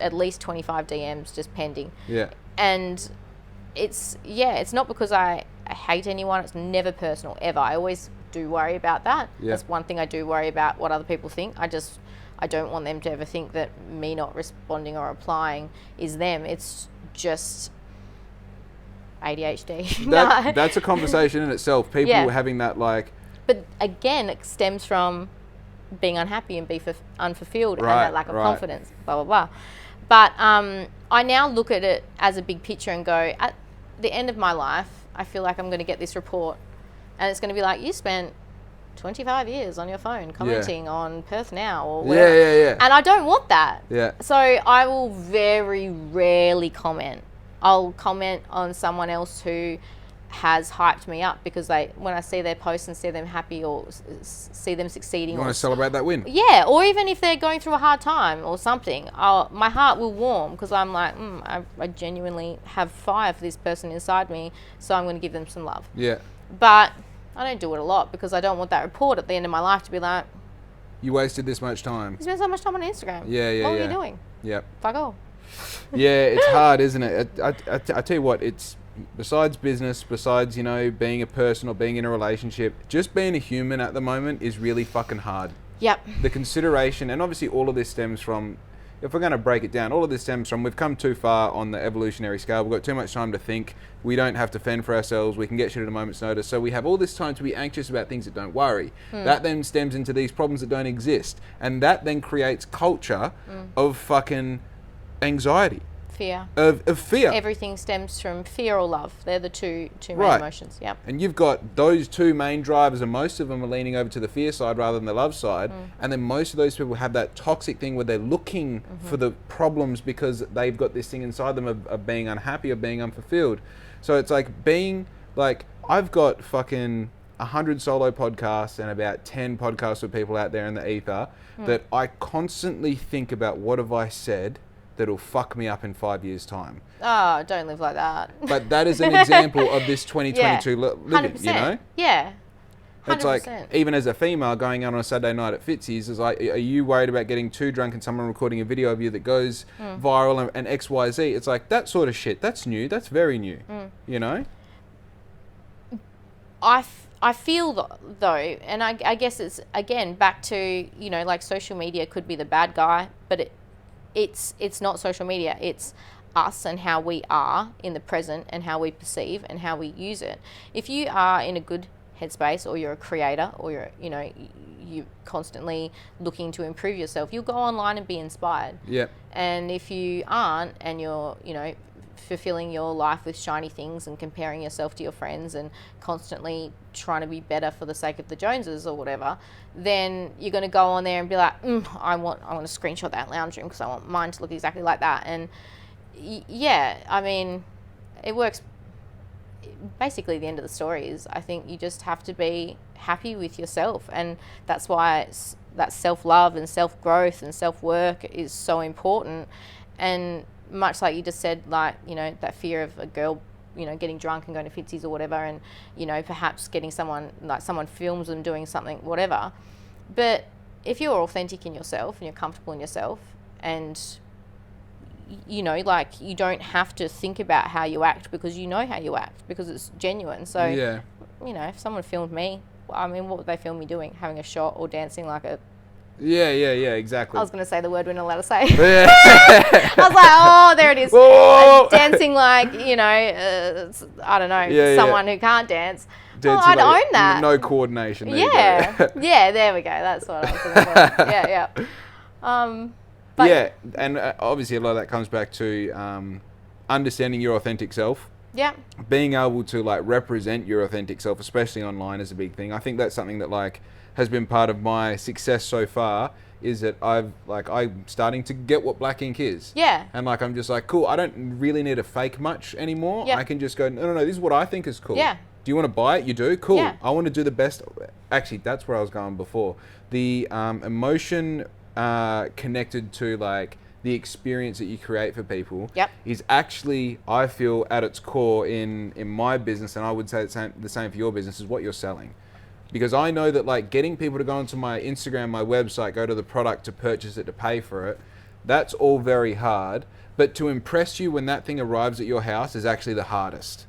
at least 25 DMs just pending. Yeah. And it's not because I hate anyone. It's never personal, ever. I always do worry about that. That's one thing I do worry about, what other people think. I don't want them to ever think that me not responding or replying is them. It's just ADHD. That's a conversation in itself. People having that, like... But again, it stems from being unhappy and unfulfilled, and that lack of confidence, blah, blah, blah. But I now look at it as a big picture and go, at the end of my life, I feel like I'm going to get this report, and it's going to be like, you spent 25 years on your phone commenting on Perth Now or whatever. Yeah. And I don't want that. Yeah. So I will very rarely comment. I'll comment on someone else who has hyped me up, because when I see their posts and see them happy or see them succeeding. You want to celebrate that win? Yeah, or even if they're going through a hard time or something, my heart will warm, because I'm like, I genuinely have fire for this person inside me, so I'm going to give them some love. Yeah. But I don't do it a lot, because I don't want that report at the end of my life to be like, you wasted this much time. You spent so much time on Instagram. What were you doing? Yep. Fuck all. Yeah, it's hard, isn't it? I tell you what, it's besides business, besides, you know, being a person or being in a relationship, just being a human at the moment is really fucking hard. Yep. The consideration, and obviously all of this stems from, if we're going to break it down, all of this stems from we've come too far on the evolutionary scale. We've got too much time to think. We don't have to fend for ourselves. We can get shit at a moment's notice. So we have all this time to be anxious about things that don't worry. That then stems into these problems that don't exist. And that then creates culture of fucking anxiety. Fear. Of fear. Everything stems from fear or love. They're the two main emotions. Yep. And you've got those two main drivers, and most of them are leaning over to the fear side rather than the love side. And then most of those people have that toxic thing where they're looking for the problems because they've got this thing inside them of being unhappy or being unfulfilled. So it's like being like, I've got fucking 100 solo podcasts and about 10 podcasts with people out there in the ether that I constantly think about, what have I said that'll fuck me up in 5 years' time. Oh, don't live like that. But that is an example of this 2022 living, you know? Yeah. 100%. It's like, even as a female going out on a Saturday night at Fitzy's, is like, are you worried about getting too drunk and someone recording a video of you that goes viral and XYZ? It's like, that sort of shit, that's new, that's very new, you know? I feel though, and I guess it's, again, back to, you know, like social media could be the bad guy, but it's not social media. It's us and how we are in the present and how we perceive and how we use it. If you are in a good headspace, or you're a creator, or you're constantly looking to improve yourself, you'll go online and be inspired. Yeah. And if you aren't, and you're, you know, fulfilling your life with shiny things and comparing yourself to your friends and constantly trying to be better for the sake of the Joneses or whatever, then you're going to go on there and be like, I want to screenshot that lounge room because I want mine to look exactly like that. And yeah, I mean, it works. Basically, the end of the story is, I think you just have to be happy with yourself, and that's why that self-love and self-growth and self-work is so important. And much like you just said, like, you know, that fear of a girl, you know, getting drunk and going to Fitzy's or whatever, and, you know, perhaps getting someone films them doing something, whatever. But if you're authentic in yourself and you're comfortable in yourself, and, you know, like, you don't have to think about how you act because you know how you act because it's genuine. So, yeah, you know, if someone filmed me, I mean, what would they film me doing? Having a shot or dancing like a... Yeah, exactly. I was going to say the word we're not allowed to say. Yeah. I was like, oh, there it is. Dancing like, you know, I don't know, someone who can't dance. Dancing, well, I'd own that. No coordination. Yeah. Yeah, there we go. That's what I was looking for. Yeah. But yeah, and obviously a lot of that comes back to understanding your authentic self. Yeah. Being able to, like, represent your authentic self, especially online, is a big thing. I think that's something that, like, has been part of my success so far, is that I'm starting to get what black ink is. Yeah. And, like, I'm just like, cool, I don't really need to fake much anymore. Yep. I can just go, no, this is what I think is cool. Yeah. Do you want to buy it? You do? Cool. Yeah. I want to do the best. Actually, that's where I was going before. The emotion connected to, like, the experience that you create for people is actually, I feel, at its core in my business, and I would say the same for your business, is what you're selling. Because I know that, like, getting people to go onto my Instagram, my website, go to the product to purchase it, to pay for it, that's all very hard. But to impress you when that thing arrives at your house is actually the hardest.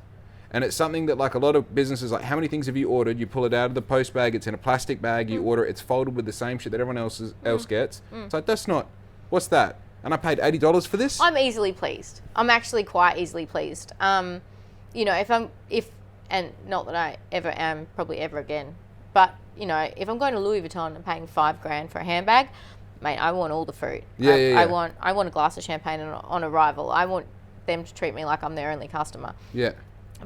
And it's something that, like, a lot of businesses, like, how many things have you ordered? You pull it out of the post bag, it's in a plastic bag, you order it, it's folded with the same shit that everyone else gets. It's like, that's not, what's that? And I paid $80 for this? I'm easily pleased. I'm actually quite easily pleased. You know, and not that I ever am, probably ever again, but, you know, if I'm going to Louis Vuitton and paying $5,000 for a handbag, mate, I want all the fruit. I want a glass of champagne on arrival. I want them to treat me like I'm their only customer. Yeah.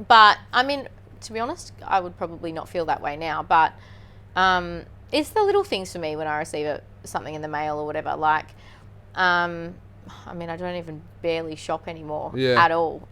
But, I mean, to be honest, I would probably not feel that way now. But it's the little things for me when I receive something in the mail or whatever. Like, I mean, I don't even barely shop anymore at all.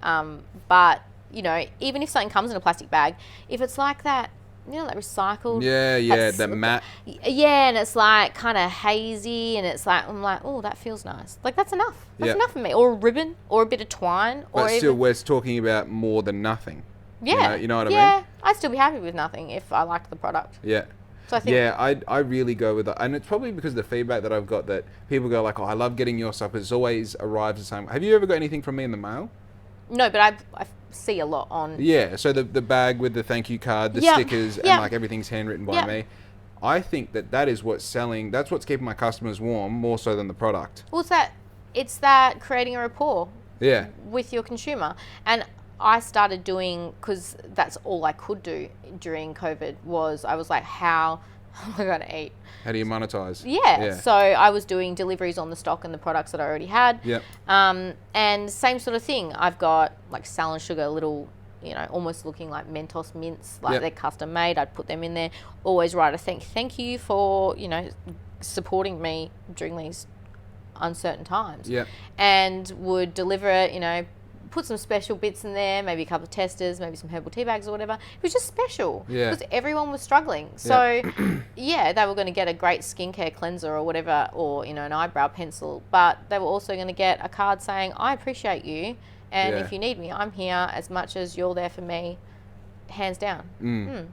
But, you know, even if something comes in a plastic bag, if it's like that, you know, that recycled. Yeah, the matte. Yeah, and it's like kind of hazy, and it's like, I'm like, oh, that feels nice. Like, that's enough. That's enough for me. Or a ribbon, or a bit of twine. But still, we're talking about more than nothing. Yeah. You know what I mean? Yeah, I'd still be happy with nothing if I liked the product. Yeah. So I think I really go with that. And it's probably because of the feedback that I've got that people go like, oh, I love getting your stuff, but it always arrives the same. Have you ever got anything from me in the mail? No, but I see a lot on. Yeah, so the bag with the thank you card, the stickers, and like everything's handwritten by me. I think that is what's selling. That's what's keeping my customers warm more so than the product. Well, it's that creating a rapport. Yeah. With your consumer. And I started doing, because that's all I could do during COVID, I was like, how am I going to eat? How do you monetize? Yeah. So I was doing deliveries on the stock and the products that I already had. Yep. And same sort of thing. I've got like Salon Sugar, little, almost looking like Mentos mints, like they're custom made. I'd put them in there. Always write a thank you for, supporting me during these uncertain times. Yeah. And would deliver it, put some special bits in there, maybe a couple of testers, maybe some herbal tea bags or whatever. It was just special because everyone was struggling. So they were going to get a great skincare cleanser or whatever, or an eyebrow pencil, but they were also going to get a card saying, I appreciate you, and if you need me, I'm here as much as you're there for me, hands down.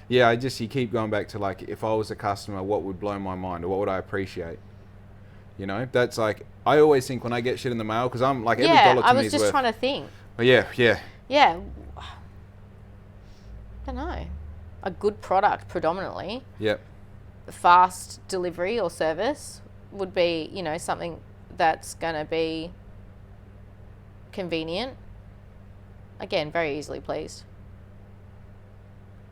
Yeah, you keep going back to like, if I was a customer, what would blow my mind, or what would I appreciate? That's like, I always think when I get shit in the mail, because I'm like, every dollar to me is worth. I was just trying to think. Yeah. I don't know. A good product predominantly. Yep. Fast delivery or service would be, something that's going to be convenient. Again, very easily pleased.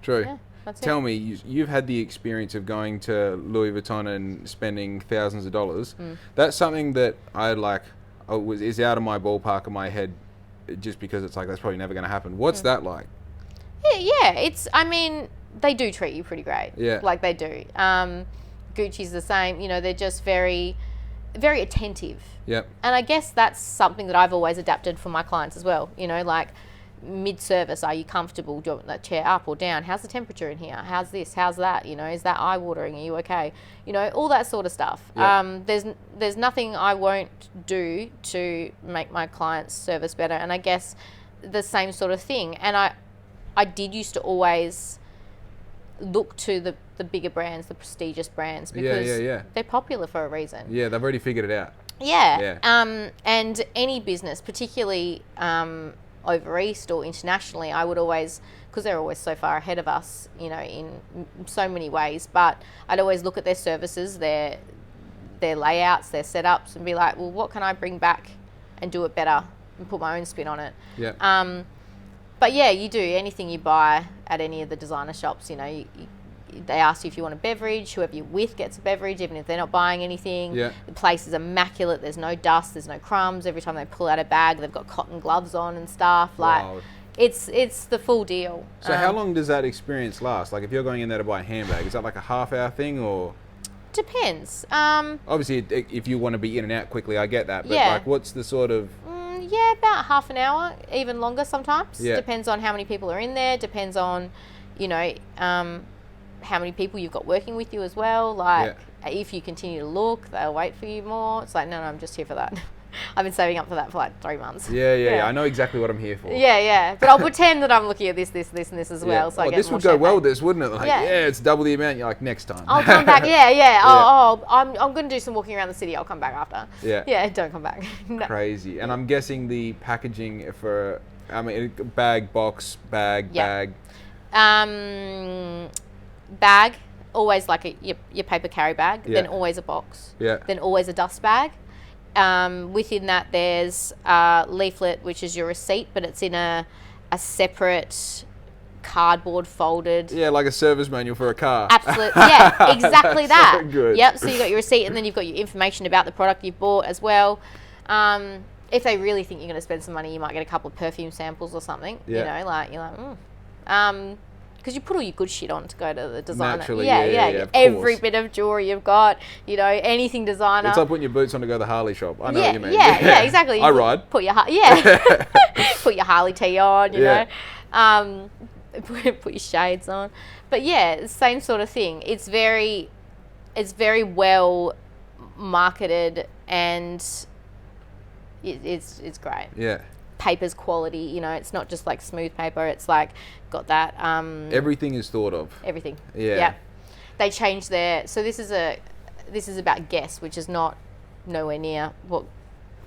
True. Yeah. Tell me, you've had the experience of going to Louis Vuitton and spending thousands of dollars. That's something that is out of my ballpark of my head, just because it's like, that's probably never going to happen. What's that like? Yeah, they do treat you pretty great. Yeah. Like they do. Gucci's the same, they're just very, very attentive. Yep. And I guess that's something that I've always adapted for my clients as well. Like, mid-service, are you comfortable? Do you want that chair up or down? How's the temperature in here? How's this? How's that? Is that eye watering? Are you okay? All that sort of stuff. Yep. There's nothing I won't do to make my clients' service better. And I guess the same sort of thing. And I did used to always look to the bigger brands, the prestigious brands, because they're popular for a reason. Yeah, they've already figured it out. Yeah. And any business, particularly over East or internationally, I would always, because they're always so far ahead of us, in so many ways, but I'd always look at their services, their layouts, their setups, and be like, well, what can I bring back and do it better and put my own spin on it? Yeah. But yeah, you do anything you buy at any of the designer shops, they ask you if you want a beverage. Whoever you're with gets a beverage, even if they're not buying anything. Yeah. The place is immaculate. There's no dust. There's no crumbs. Every time they pull out a bag, they've got cotton gloves on and stuff. Like, wow. It's the full deal. So how long does that experience last? Like, if you're going in there to buy a handbag, is that like a half-hour thing, or? Depends. Obviously, if you want to be in and out quickly, I get that. But like, what's the sort of? About half an hour, even longer sometimes. Yeah. Depends on how many people are in there. Depends on, how many people you've got working with you as well. Like, if you continue to look, they'll wait for you more. It's like, no, I'm just here for that. I've been saving up for that for like 3 months. Yeah. I know exactly what I'm here for. Yeah. But I'll pretend that I'm looking at this, and this as well. So I get this more would go champagne. well with this, wouldn't it? Like, it's double the amount. You're like, next time. I'll come back. Yeah. I'm going to do some walking around the city. I'll come back after. Yeah, don't come back. No. Crazy. And I'm guessing the packaging for, bag, box, bag. Bag, always like your paper carry bag, then always a box, then always a dust bag. Within that, there's a leaflet, which is your receipt, but it's in a separate cardboard folded. Yeah, like a service manual for a car. Absolutely. Yeah, exactly that. So good. Yep. So you got your receipt, and then you've got your information about the product you've bought as well. If they really think you're going to spend some money, you might get a couple of perfume samples or something. Yeah. Because you put all your good shit on to go to the designer. Naturally, Every bit of jewelry you've got, anything designer. It's like putting your boots on to go to the Harley shop. I know what you mean. Yeah, exactly. I ride. Put your put your Harley tee on, you know. Put your shades on. But yeah, same sort of thing. It's very well marketed, and it's great. Yeah. Paper's quality, it's not just like smooth paper, it's like got that everything is thought of. Everything. Yeah. They changed so this is about Guess, which is not nowhere near what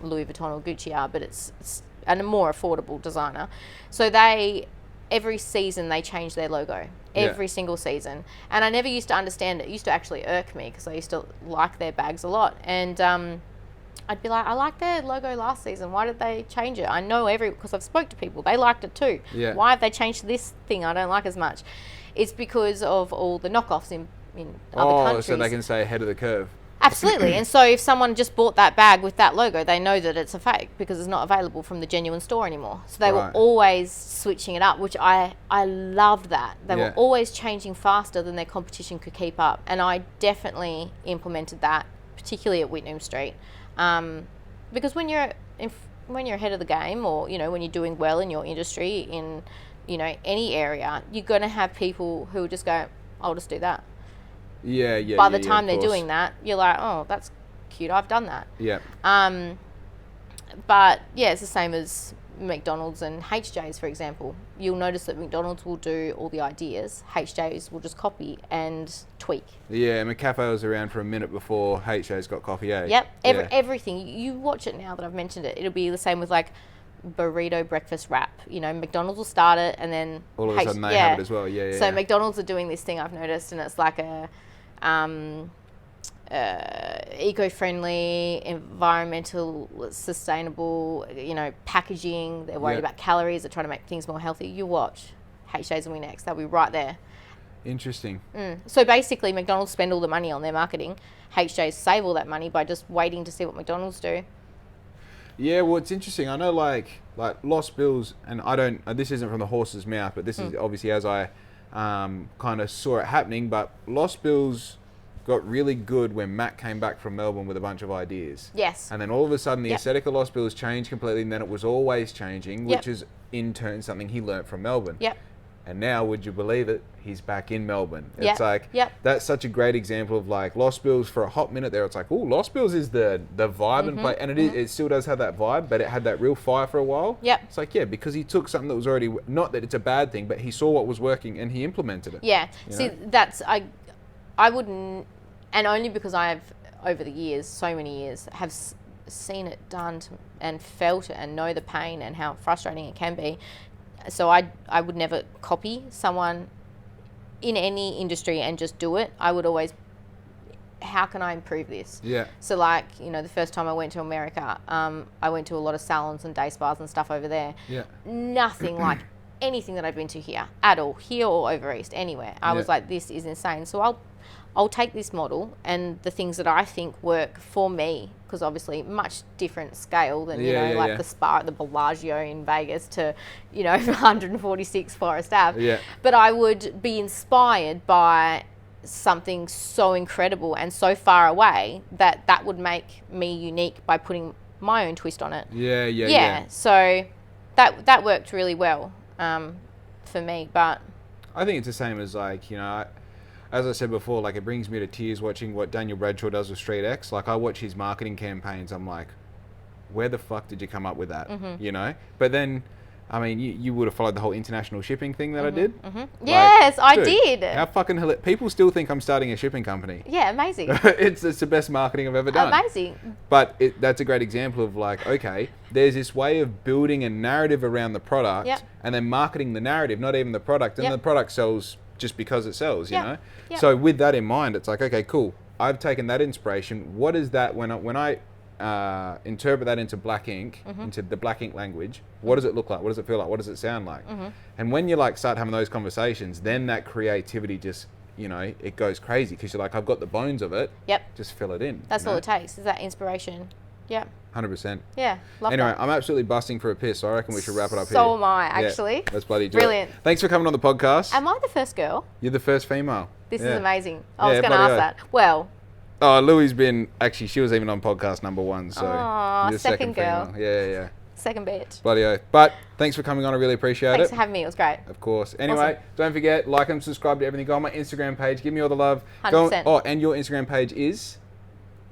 Louis Vuitton or Gucci are, but it's and a more affordable designer. So they, every season they change their logo. Every single season. And I never used to understand it. It used to actually irk me because I used to like their bags a lot. And I'd be like, I liked their logo last season. Why did they change it? I know because I've spoke to people. They liked it too. Yeah. Why have they changed this thing I don't like as much? It's because of all the knockoffs in other countries. So they can stay ahead of the curve. Absolutely. And so if someone just bought that bag with that logo, they know that it's a fake because it's not available from the genuine store anymore. So they were always switching it up, which I loved that. They were always changing faster than their competition could keep up. And I definitely implemented that, particularly at Whitney Street. Because when you're ahead of the game, or, you know, when you're doing well in your industry, in, you know, any area, you're going to have people who just go, I'll just do that. By the time they're doing that, you're like, oh, that's cute. I've done that. Yeah. But yeah, it's the same as McDonald's and HJ's, for example. You'll notice that McDonald's will do all the ideas. HJ's will just copy and tweak. Yeah, McCafe was around for a minute before HJ's got coffee, eh? Yep. Everything. You watch it now that I've mentioned it. It'll be the same with like burrito breakfast wrap. You know, McDonald's will start it and then all of a sudden they have it as well. So McDonald's are doing this thing I've noticed, and it's like a eco-friendly, environmental, sustainable, you know, packaging. They're worried about calories. They're trying to make things more healthy. You watch HJ's will be next. They'll be right there. Interesting. So basically, McDonald's spend all the money on their marketing. HJ's save all that money by just waiting to see what McDonald's do. Yeah, well, it's interesting. I know, like Lost Bills, and I don't. This isn't from the horse's mouth, but this is obviously as I kind of saw it happening. But Lost Bills got really good when Matt came back from Melbourne with a bunch of ideas. Yes. And then all of a sudden, the aesthetic of Lost Bills changed completely, and then it was always changing, which is in turn something he learnt from Melbourne. Yep. And now, would you believe it, he's back in Melbourne. It's like, that's such a great example of like Lost Bills for a hot minute there. It's like, oh, Lost Bills is the vibe and play. And it still does have that vibe, but it had that real fire for a while. Yep. It's like, because he took something that was already, not that it's a bad thing, but he saw what was working and he implemented it. Yeah. See, that's, I wouldn't, and only because I have, over the years, so many years, have seen it done and felt it and know the pain and how frustrating it can be. So I would never copy someone in any industry and just do it. I would always, how can I improve this? Yeah. So like, you know, the first time I went to America, I went to a lot of salons and day spas and stuff over there. Yeah. Nothing like anything that I'd been to here at all, here or over East, anywhere. I was like, this is insane. So I'll take this model and the things that I think work for me, because obviously much different scale than, you know, like the spa at the Bellagio in Vegas to, you know, 146 Forest Ave. Yeah. But I would be inspired by something so incredible and so far away that would make me unique by putting my own twist on it. Yeah. So that worked really well for me. But I think it's the same as like, you know, as I said before, like it brings me to tears watching what Daniel Bradshaw does with Street X. Like I watch his marketing campaigns, I'm like, where the fuck did you come up with that? You know? But then, I mean, you would have followed the whole international shipping thing that I did. Like, yes, I dude, did. How fucking hilarious. People still think I'm starting a shipping company. Yeah, amazing. It's the best marketing I've ever done. Amazing. But that's a great example of like, okay, there's this way of building a narrative around the product and then marketing the narrative, not even the product. And the product sells just because it sells, you know? So with that in mind, it's like, okay, cool. I've taken that inspiration. What is that when I interpret that into black ink, into the black ink language, what does it look like? What does it feel like? What does it sound like? And when you like start having those conversations, then that creativity just, you know, it goes crazy because you're like, I've got the bones of it. Just fill it in. That's all it takes, is that inspiration. 100%. Yeah, love anyway, that. I'm absolutely busting for a piss, so I reckon we should wrap it up here. So am I, actually. Let's bloody do Brilliant. it. Thanks for coming on the podcast. Am I the first girl? You're the first female. This is amazing. I was going to ask that. Well. Oh, Louie's been, actually, she was even on podcast number 1, so. Oh, you're the second girl. Female. Yeah. Second bitch. Bloody oath. But thanks for coming on. I really appreciate it. Thanks for having me. It was great. Of course. Anyway, don't forget, like and subscribe to everything. Go on my Instagram page. Give me all the love. 100%. And your Instagram page is?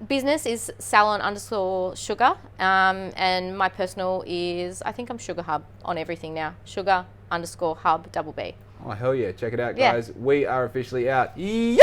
Business is Salon_Sugar. And my personal is, I think I'm Sugar Hub on everything now. Sugar_Hub BB. Oh, hell yeah. Check it out, guys. We are officially out. Yo!